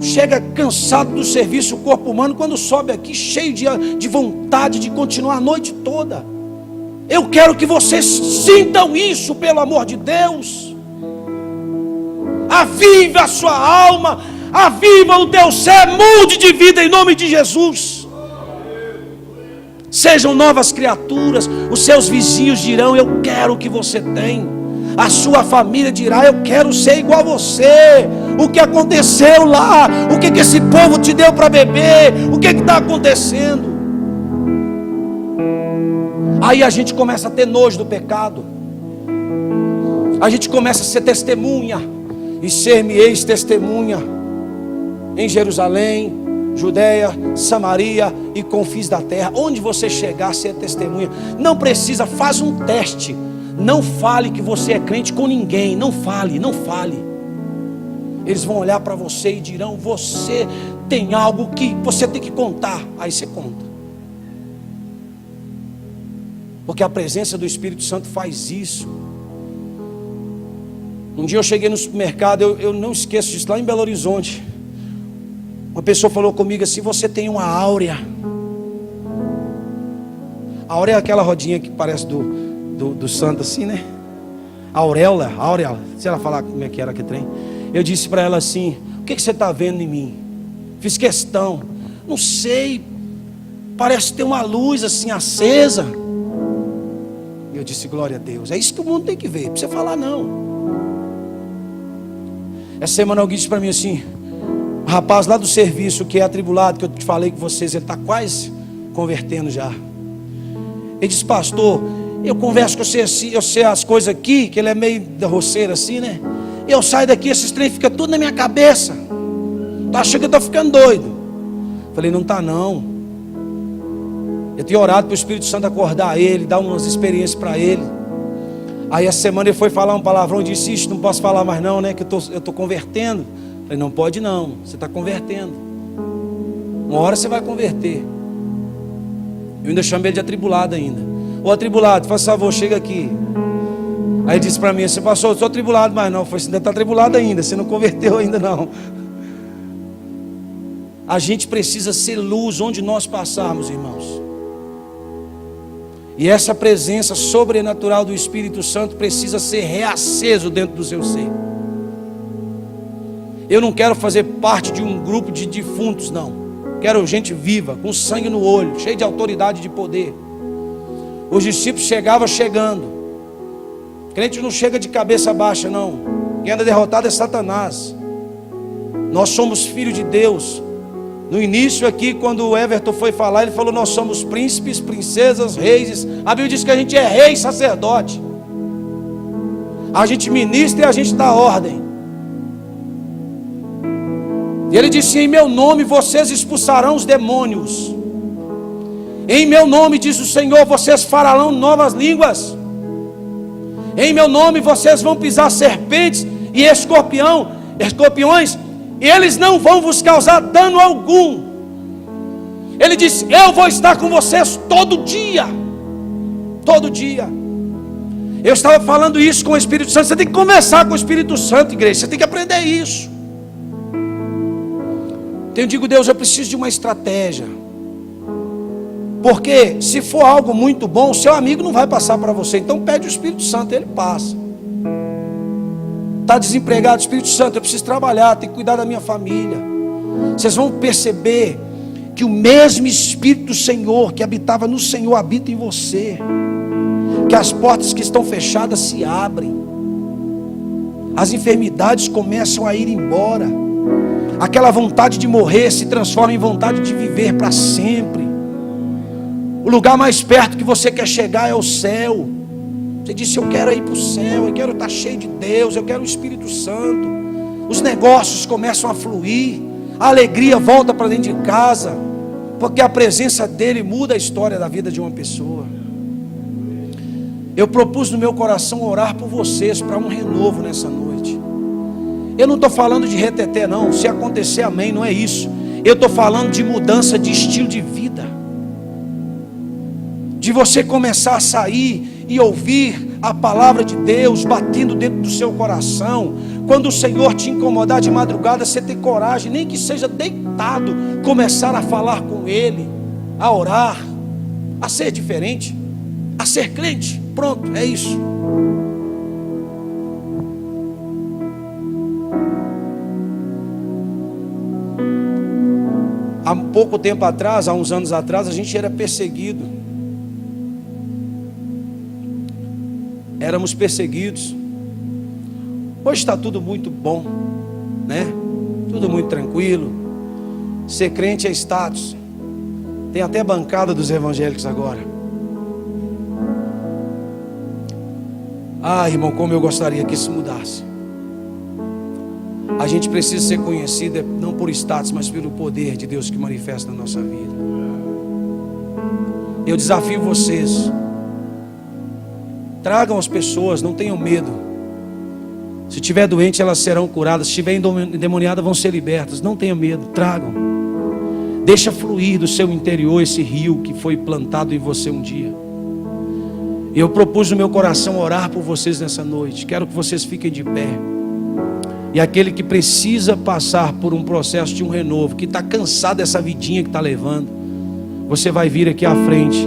Chega cansado do serviço, o corpo humano, quando sobe aqui, cheio de vontade de continuar a noite toda. Eu quero que vocês sintam isso, pelo amor de Deus. Avive a sua alma, aviva o teu ser, mude de vida em nome de Jesus. Sejam novas criaturas. Os seus vizinhos dirão, eu quero o que você tem. A sua família dirá, eu quero ser igual a você. O que aconteceu lá? O que esse povo te deu para beber? O que está acontecendo? Aí a gente começa a ter nojo do pecado. A gente começa a ser testemunha. E ser-me-eis testemunha em Jerusalém, Judeia, Samaria e confins da terra. Onde você chegar, ser testemunha. Não precisa, faz um teste. Não fale que você é crente com ninguém. Não fale, não fale. Eles vão olhar para você e dirão, você tem algo que você tem que contar. Aí você conta. Porque a presença do Espírito Santo faz isso. Um dia eu cheguei no supermercado, eu não esqueço disso, lá em Belo Horizonte. Uma pessoa falou comigo assim, você tem uma áurea. A áurea é aquela rodinha que parece do santo assim, né? Auréola, se ela falar como é que era que trem. Eu disse para ela assim, o que você está vendo em mim? Fiz questão, não sei, parece ter uma luz assim acesa. Eu disse, glória a Deus, é isso que o mundo tem que ver, não precisa falar não. Essa semana alguém disse para mim assim, o rapaz lá do serviço que é atribulado, que eu te falei com vocês, ele está quase convertendo já. Ele disse, pastor, eu converso com você assim, eu sei as coisas aqui, que ele é meio da roceira assim, né? Eu saio daqui, esses trem ficam tudo na minha cabeça. Tá achando que eu estou ficando doido? Falei, não está não. Eu tinha orado para o Espírito Santo acordar ele, dar umas experiências para ele. Aí essa semana ele foi falar um palavrão e disse, isso não posso falar mais não, né? Que eu estou convertendo. Falei, não pode não, você está convertendo. Uma hora você vai converter. Eu ainda chamei ele de atribulado ainda. Ô atribulado, faz favor, chega aqui. Aí ele disse para mim, você passou, eu sou atribulado, mas não. Foi, você ainda está atribulado ainda, você não converteu ainda não. A gente precisa ser luz onde nós passarmos, irmãos. E essa presença sobrenatural do Espírito Santo precisa ser reaceso dentro do seu ser. Eu não quero fazer parte de um grupo de defuntos, não. Quero gente viva, com sangue no olho, cheio de autoridade e de poder. Os discípulos chegavam chegando. Crente não chega de cabeça baixa, não. Quem anda derrotado é Satanás. Nós somos filhos de Deus. No início aqui, quando o Everton foi falar, ele falou, nós somos príncipes, princesas, reis. A Bíblia diz que a gente é rei e sacerdote. A gente ministra e a gente dá ordem. E ele disse: em meu nome vocês expulsarão os demônios. Em meu nome, diz o Senhor, vocês falarão novas línguas. Em meu nome vocês vão pisar serpentes e escorpiões, e eles não vão vos causar dano algum. Ele disse: eu vou estar com vocês todo dia. Todo dia. Eu estava falando isso com o Espírito Santo. Você tem que conversar com o Espírito Santo, igreja. Você tem que aprender isso. Eu digo: Deus, eu preciso de uma estratégia. Porque se for algo muito bom, o seu amigo não vai passar para você. Então pede o Espírito Santo, ele passa. Está desempregado, Espírito Santo, eu preciso trabalhar, tenho que cuidar da minha família. Vocês vão perceber que o mesmo Espírito do Senhor que habitava no Senhor habita em você. Que as portas que estão fechadas se abrem. As enfermidades começam a ir embora. Aquela vontade de morrer se transforma em vontade de viver para sempre. O lugar mais perto que você quer chegar é o céu. Você disse: eu quero ir para o céu, eu quero estar cheio de Deus, eu quero o Espírito Santo. Os negócios começam a fluir, a alegria volta para dentro de casa, porque a presença dele muda a história da vida de uma pessoa. Eu propus no meu coração orar por vocês para um renovo nessa noite. Eu não estou falando de reteté não, se acontecer amém, não é isso. Eu estou falando de mudança de estilo de vida. De você começar a sair e ouvir a palavra de Deus batendo dentro do seu coração. Quando o Senhor te incomodar de madrugada, você ter coragem, nem que seja deitado, começar a falar com Ele, a orar, a ser diferente, a ser crente. Pronto, é isso. Há pouco tempo atrás, há uns anos atrás, a gente era perseguido. Éramos perseguidos. Hoje está tudo muito bom, né? Tudo muito tranquilo. Ser crente é status. Tem até bancada dos evangélicos agora. Ah, irmão, como eu gostaria que isso mudasse. A gente precisa ser conhecido não por status, mas pelo poder de Deus que manifesta na nossa vida. Eu desafio vocês. Tragam as pessoas, não tenham medo. Se estiver doente, elas serão curadas. Se estiver endemoniadas, vão ser libertas. Não tenham medo, tragam. Deixa fluir do seu interior esse rio que foi plantado em você um dia. Eu propus no meu coração orar por vocês nessa noite. Quero que vocês fiquem de pé. E aquele que precisa passar por um processo de um renovo, que está cansado dessa vidinha que está levando, você vai vir aqui à frente.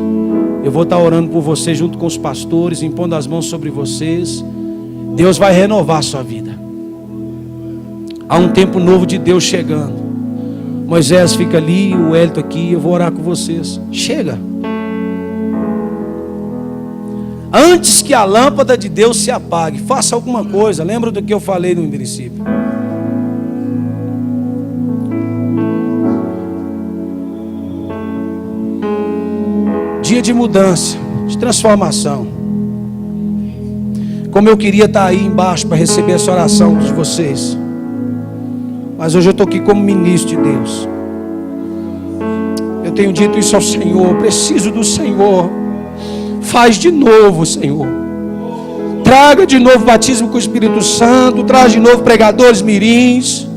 Eu vou estar orando por você junto com os pastores, impondo as mãos sobre vocês. Deus vai renovar a sua vida. Há um tempo novo de Deus chegando. Moisés fica ali, o Hélito aqui, eu vou orar com vocês. Chega. Antes que a lâmpada de Deus se apague, faça alguma coisa. Lembra do que eu falei no princípio? Dia de mudança, de transformação. Como eu queria estar aí embaixo para receber essa oração de vocês. Mas hoje eu estou aqui como ministro de Deus. Eu tenho dito isso ao Senhor. Eu preciso do Senhor. Faz de novo, Senhor. Traga de novo batismo com o Espírito Santo. Traz de novo pregadores mirins.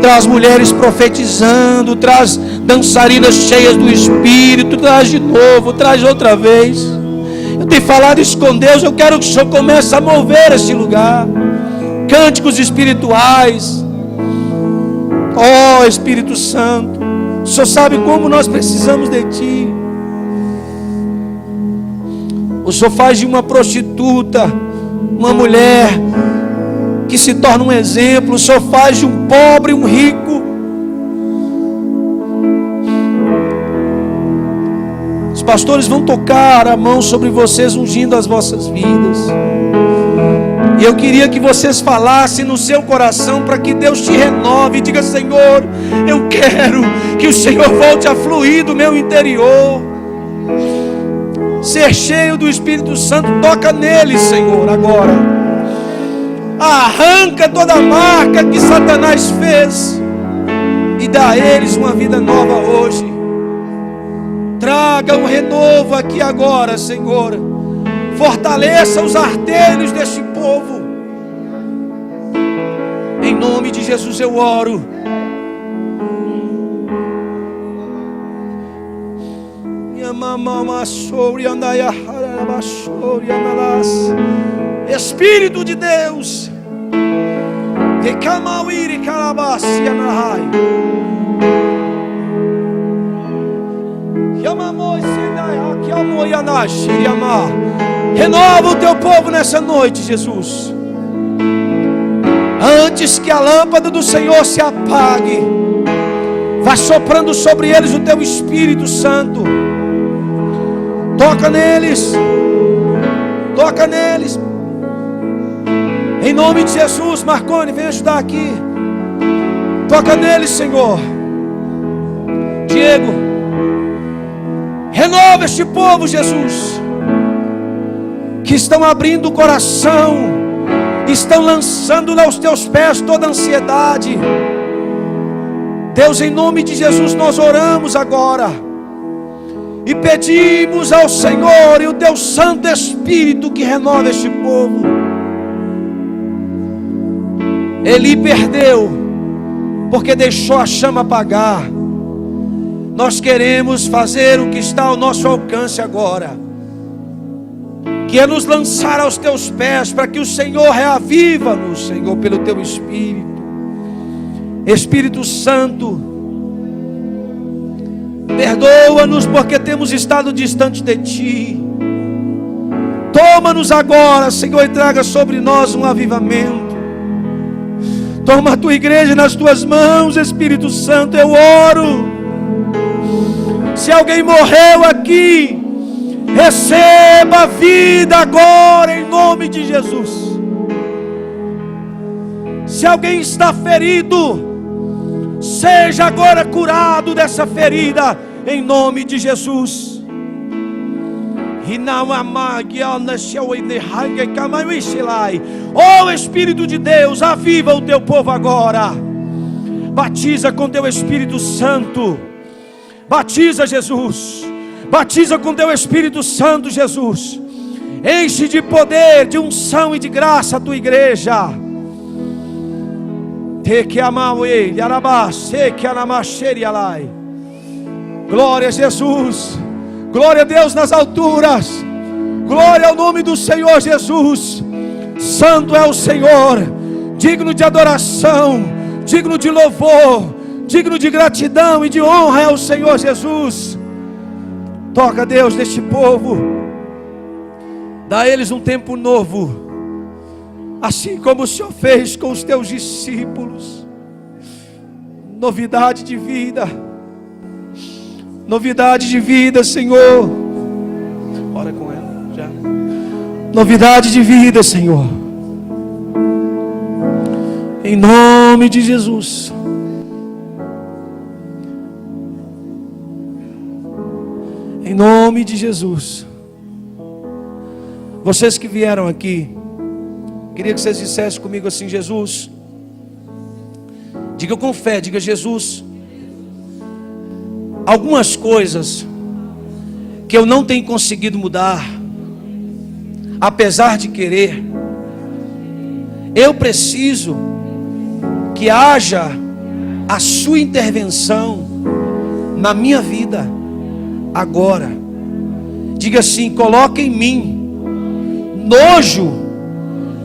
Traz mulheres profetizando. Traz dançarinas cheias do Espírito. Traz de novo, traz outra vez. Eu tenho falado isso com Deus. Eu quero que o Senhor comece a mover esse lugar. Cânticos espirituais. Oh, Espírito Santo, o Senhor sabe como nós precisamos de Ti. O Senhor faz de uma prostituta uma mulher que se torna um exemplo. O Senhor faz de um pobre um rico. Os pastores vão tocar a mão sobre vocês, ungindo as vossas vidas. E eu queria que vocês falassem no seu coração para que Deus te renove. E diga: Senhor, eu quero que o Senhor volte a fluir do meu interior. Ser cheio do Espírito Santo. Toca nele, Senhor, agora. Arranca toda a marca que Satanás fez. e dá a eles uma vida nova hoje. Traga um renovo aqui agora, Senhor. Fortaleça os artelhos deste povo. Em nome de Jesus eu oro. Espírito de Deus, renova o teu povo nessa noite, Jesus. Antes que a lâmpada do Senhor se apague, vai soprando sobre eles o teu Espírito Santo. Toca neles, toca neles. Em nome de Jesus. Marconi, vem ajudar aqui. Toca neles, Senhor. Diego, renova este povo, Jesus, que estão abrindo o coração, estão lançando aos teus pés toda a ansiedade. Deus, em nome de Jesus, nós oramos agora e pedimos ao Senhor e o teu Santo Espírito que renova este povo. Eli perdeu porque deixou a chama apagar. Nós queremos fazer o que está ao nosso alcance agora, que é nos lançar aos teus pés, para que o Senhor reaviva-nos, Senhor, pelo teu Espírito. Espírito Santo, perdoa-nos porque temos estado distante de Ti. Toma-nos agora, Senhor, e traga sobre nós um avivamento. Toma a Tua igreja nas Tuas mãos, Espírito Santo, eu oro. Se alguém morreu aqui, receba a vida agora, em nome de Jesus. Se alguém está ferido, seja agora curado dessa ferida, em nome de Jesus. Oh Espírito de Deus, aviva o teu povo agora. Batiza com teu Espírito Santo. Batiza, Jesus. Batiza com teu Espírito Santo, Jesus. Enche de poder, de unção e de graça a tua igreja. Glória a Jesus. Glória a Deus nas alturas. Glória ao nome do Senhor Jesus. Santo é o Senhor, digno de adoração, digno de louvor, digno de gratidão e de honra é o Senhor Jesus. Toca, Deus, neste povo. Dá a eles um tempo novo, assim como o Senhor fez com os teus discípulos. Novidade de vida. Novidade de vida, Senhor. Ora com ela já. Novidade de vida, Senhor. Em nome de Jesus. Em nome de Jesus. Vocês que vieram aqui, queria que vocês dissessem comigo assim: Jesus. Diga com fé, diga: Jesus, algumas coisas que eu não tenho conseguido mudar, apesar de querer, eu preciso que haja a sua intervenção na minha vida agora. Diga assim: coloca em mim nojo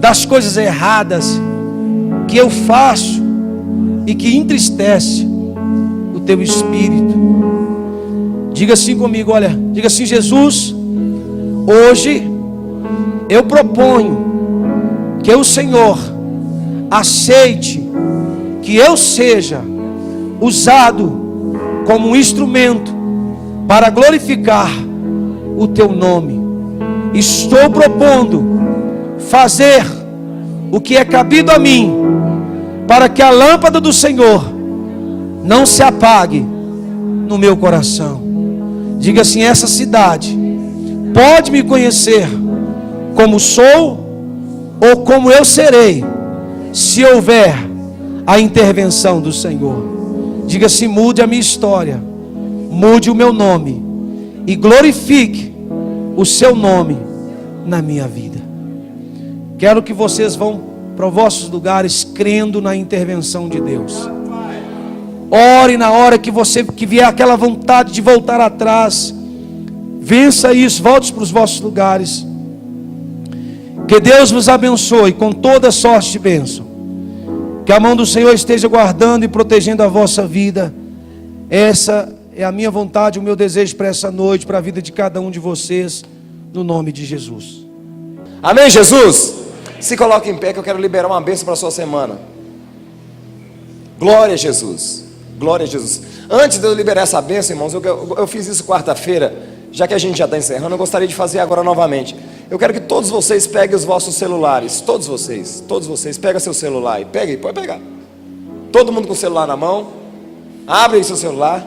das coisas erradas que eu faço e que entristece o teu Espírito. Diga assim comigo, olha, diga assim: Jesus, hoje eu proponho que o Senhor aceite que eu seja usado como um instrumento para glorificar o teu nome. Estou propondo fazer o que é cabido a mim, para que a lâmpada do Senhor não se apague no meu coração. Diga assim: essa cidade pode me conhecer como sou ou como eu serei, se houver a intervenção do Senhor. Diga assim: mude a minha história, mude o meu nome e glorifique o seu nome na minha vida. Quero que vocês vão para os vossos lugares crendo na intervenção de Deus. Ore na hora que vier aquela vontade de voltar atrás. Vença isso, volte para os vossos lugares. Que Deus vos abençoe com toda sorte de bênção. Que a mão do Senhor esteja guardando e protegendo a vossa vida. Essa é a minha vontade, o meu desejo para essa noite, para a vida de cada um de vocês, no nome de Jesus. Amém, Jesus? Se coloque em pé que eu quero liberar uma bênção para a sua semana. Glória a Jesus. Glória a Jesus. Antes de eu liberar essa bênção, irmãos, eu fiz isso quarta-feira. Já que a gente já está encerrando, eu gostaria de fazer agora novamente. Eu quero que todos vocês peguem os vossos celulares. Todos vocês, pega seu celular aí. Pega aí, pode pegar. Todo mundo com o celular na mão. Abre aí seu celular.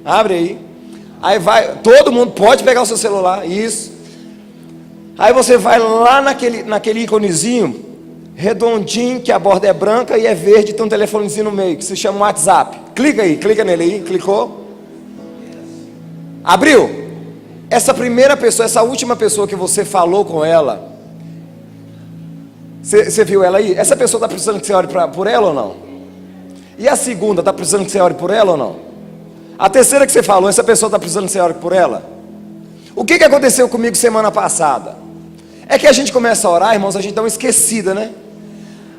Abre aí. Aí vai, todo mundo pode pegar o seu celular. Isso. Aí você vai lá naquele íconezinho redondinho, que a borda é branca e é verde, tem um telefonezinho no meio, que se chama WhatsApp. Clica aí, clica nele aí, clicou. Abriu. Essa primeira pessoa, essa última pessoa que você falou com ela, você viu ela aí? Essa pessoa está precisando que você ore por ela ou não? E a segunda, está precisando que você ore por ela ou não? A terceira que você falou, essa pessoa está precisando que você ore por ela? O que aconteceu comigo semana passada? É que a gente começa a orar, irmãos, a gente dá uma esquecida, né?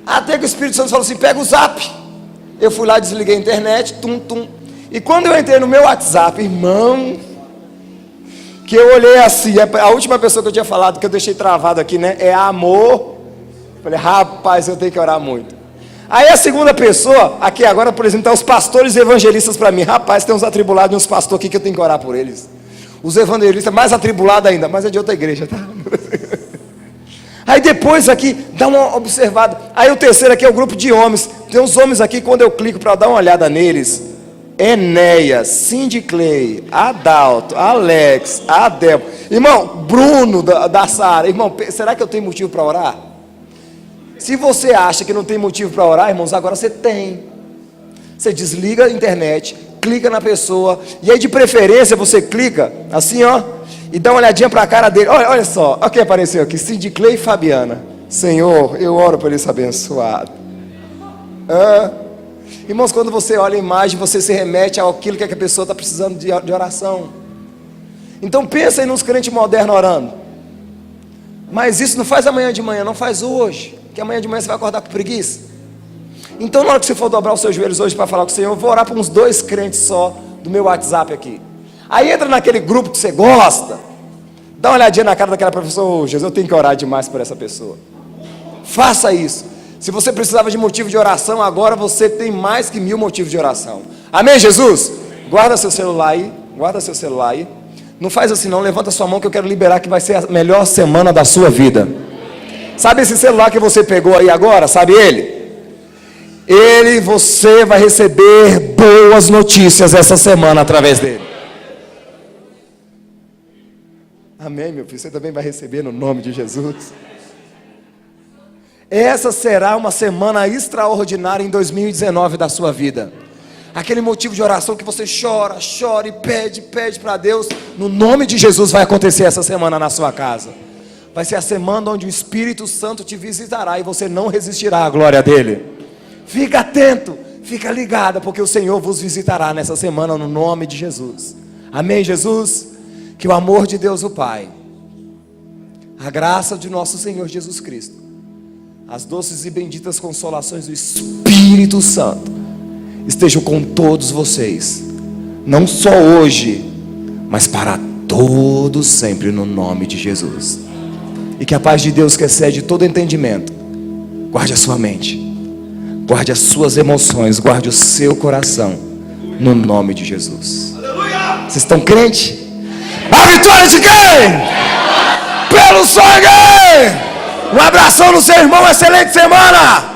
Até que o Espírito Santo falou assim: pega o zap. Eu fui lá, desliguei a internet, e quando eu entrei no meu WhatsApp, irmão, que eu olhei assim, a última pessoa que eu tinha falado, que eu deixei travado aqui, né? É amor. Falei, rapaz, eu tenho que orar muito. Aí a segunda pessoa, aqui agora, por exemplo, tá os pastores evangelistas para mim. Rapaz, tem uns atribulados e uns pastores aqui que eu tenho que orar por eles. Os evangelistas mais atribulados ainda, mas é de outra igreja, tá? Aí depois aqui, dá uma observada. Aí o terceiro aqui é o grupo de homens. Tem uns homens aqui, quando eu clico para dar uma olhada neles: Enéas, Cindy Clay, Adalto, Alex, Adel, irmão, Bruno da Sara. Irmão, será que eu tenho motivo para orar? Se você acha que não tem motivo para orar, irmãos, agora você tem. Você desliga a internet, clica na pessoa, e aí de preferência você clica assim, ó, e dá uma olhadinha para a cara dele. Olha só, olha quem apareceu aqui: Cindy Clay e Fabiana. Senhor, eu oro por esse abençoado. Irmãos, quando você olha a imagem, você se remete àquilo que a pessoa está precisando de oração. Então pensa aí nos crentes modernos orando. Mas isso não faz amanhã de manhã, não faz hoje, que amanhã de manhã você vai acordar com preguiça. Então na hora que você for dobrar os seus joelhos hoje para falar com o Senhor, eu vou orar para uns 2 crentes só do meu WhatsApp aqui. Aí entra naquele grupo que você gosta, dá uma olhadinha na cara daquela pessoa: Jesus, eu tenho que orar demais por essa pessoa. Faça isso. Se você precisava de motivo de oração, agora você tem mais que 1000 motivos de oração. Amém, Jesus? Guarda seu celular aí. Guarda seu celular aí. Não faz assim não, levanta sua mão que eu quero liberar, que vai ser a melhor semana da sua vida. Sabe esse celular que você pegou aí agora? Sabe ele? Você vai receber boas notícias essa semana através dele. Amém, meu filho? Você também vai receber no nome de Jesus. Essa será uma semana extraordinária em 2019 da sua vida. Aquele motivo de oração que você chora e pede para Deus, no nome de Jesus vai acontecer essa semana na sua casa. Vai ser a semana onde o Espírito Santo te visitará e você não resistirá à glória dele. Fica atento, fica ligada, porque o Senhor vos visitará nessa semana no nome de Jesus. Amém, Jesus? Que o amor de Deus o Pai, a graça de nosso Senhor Jesus Cristo, as doces e benditas consolações do Espírito Santo estejam com todos vocês, não só hoje, mas para todos sempre, no nome de Jesus. E que a paz de Deus, que excede todo entendimento, guarde a sua mente, guarde as suas emoções, guarde o seu coração, no nome de Jesus. Aleluia! Vocês estão crentes? A vitória de quem? Pelo sangue! Um abração no seu irmão, excelente semana!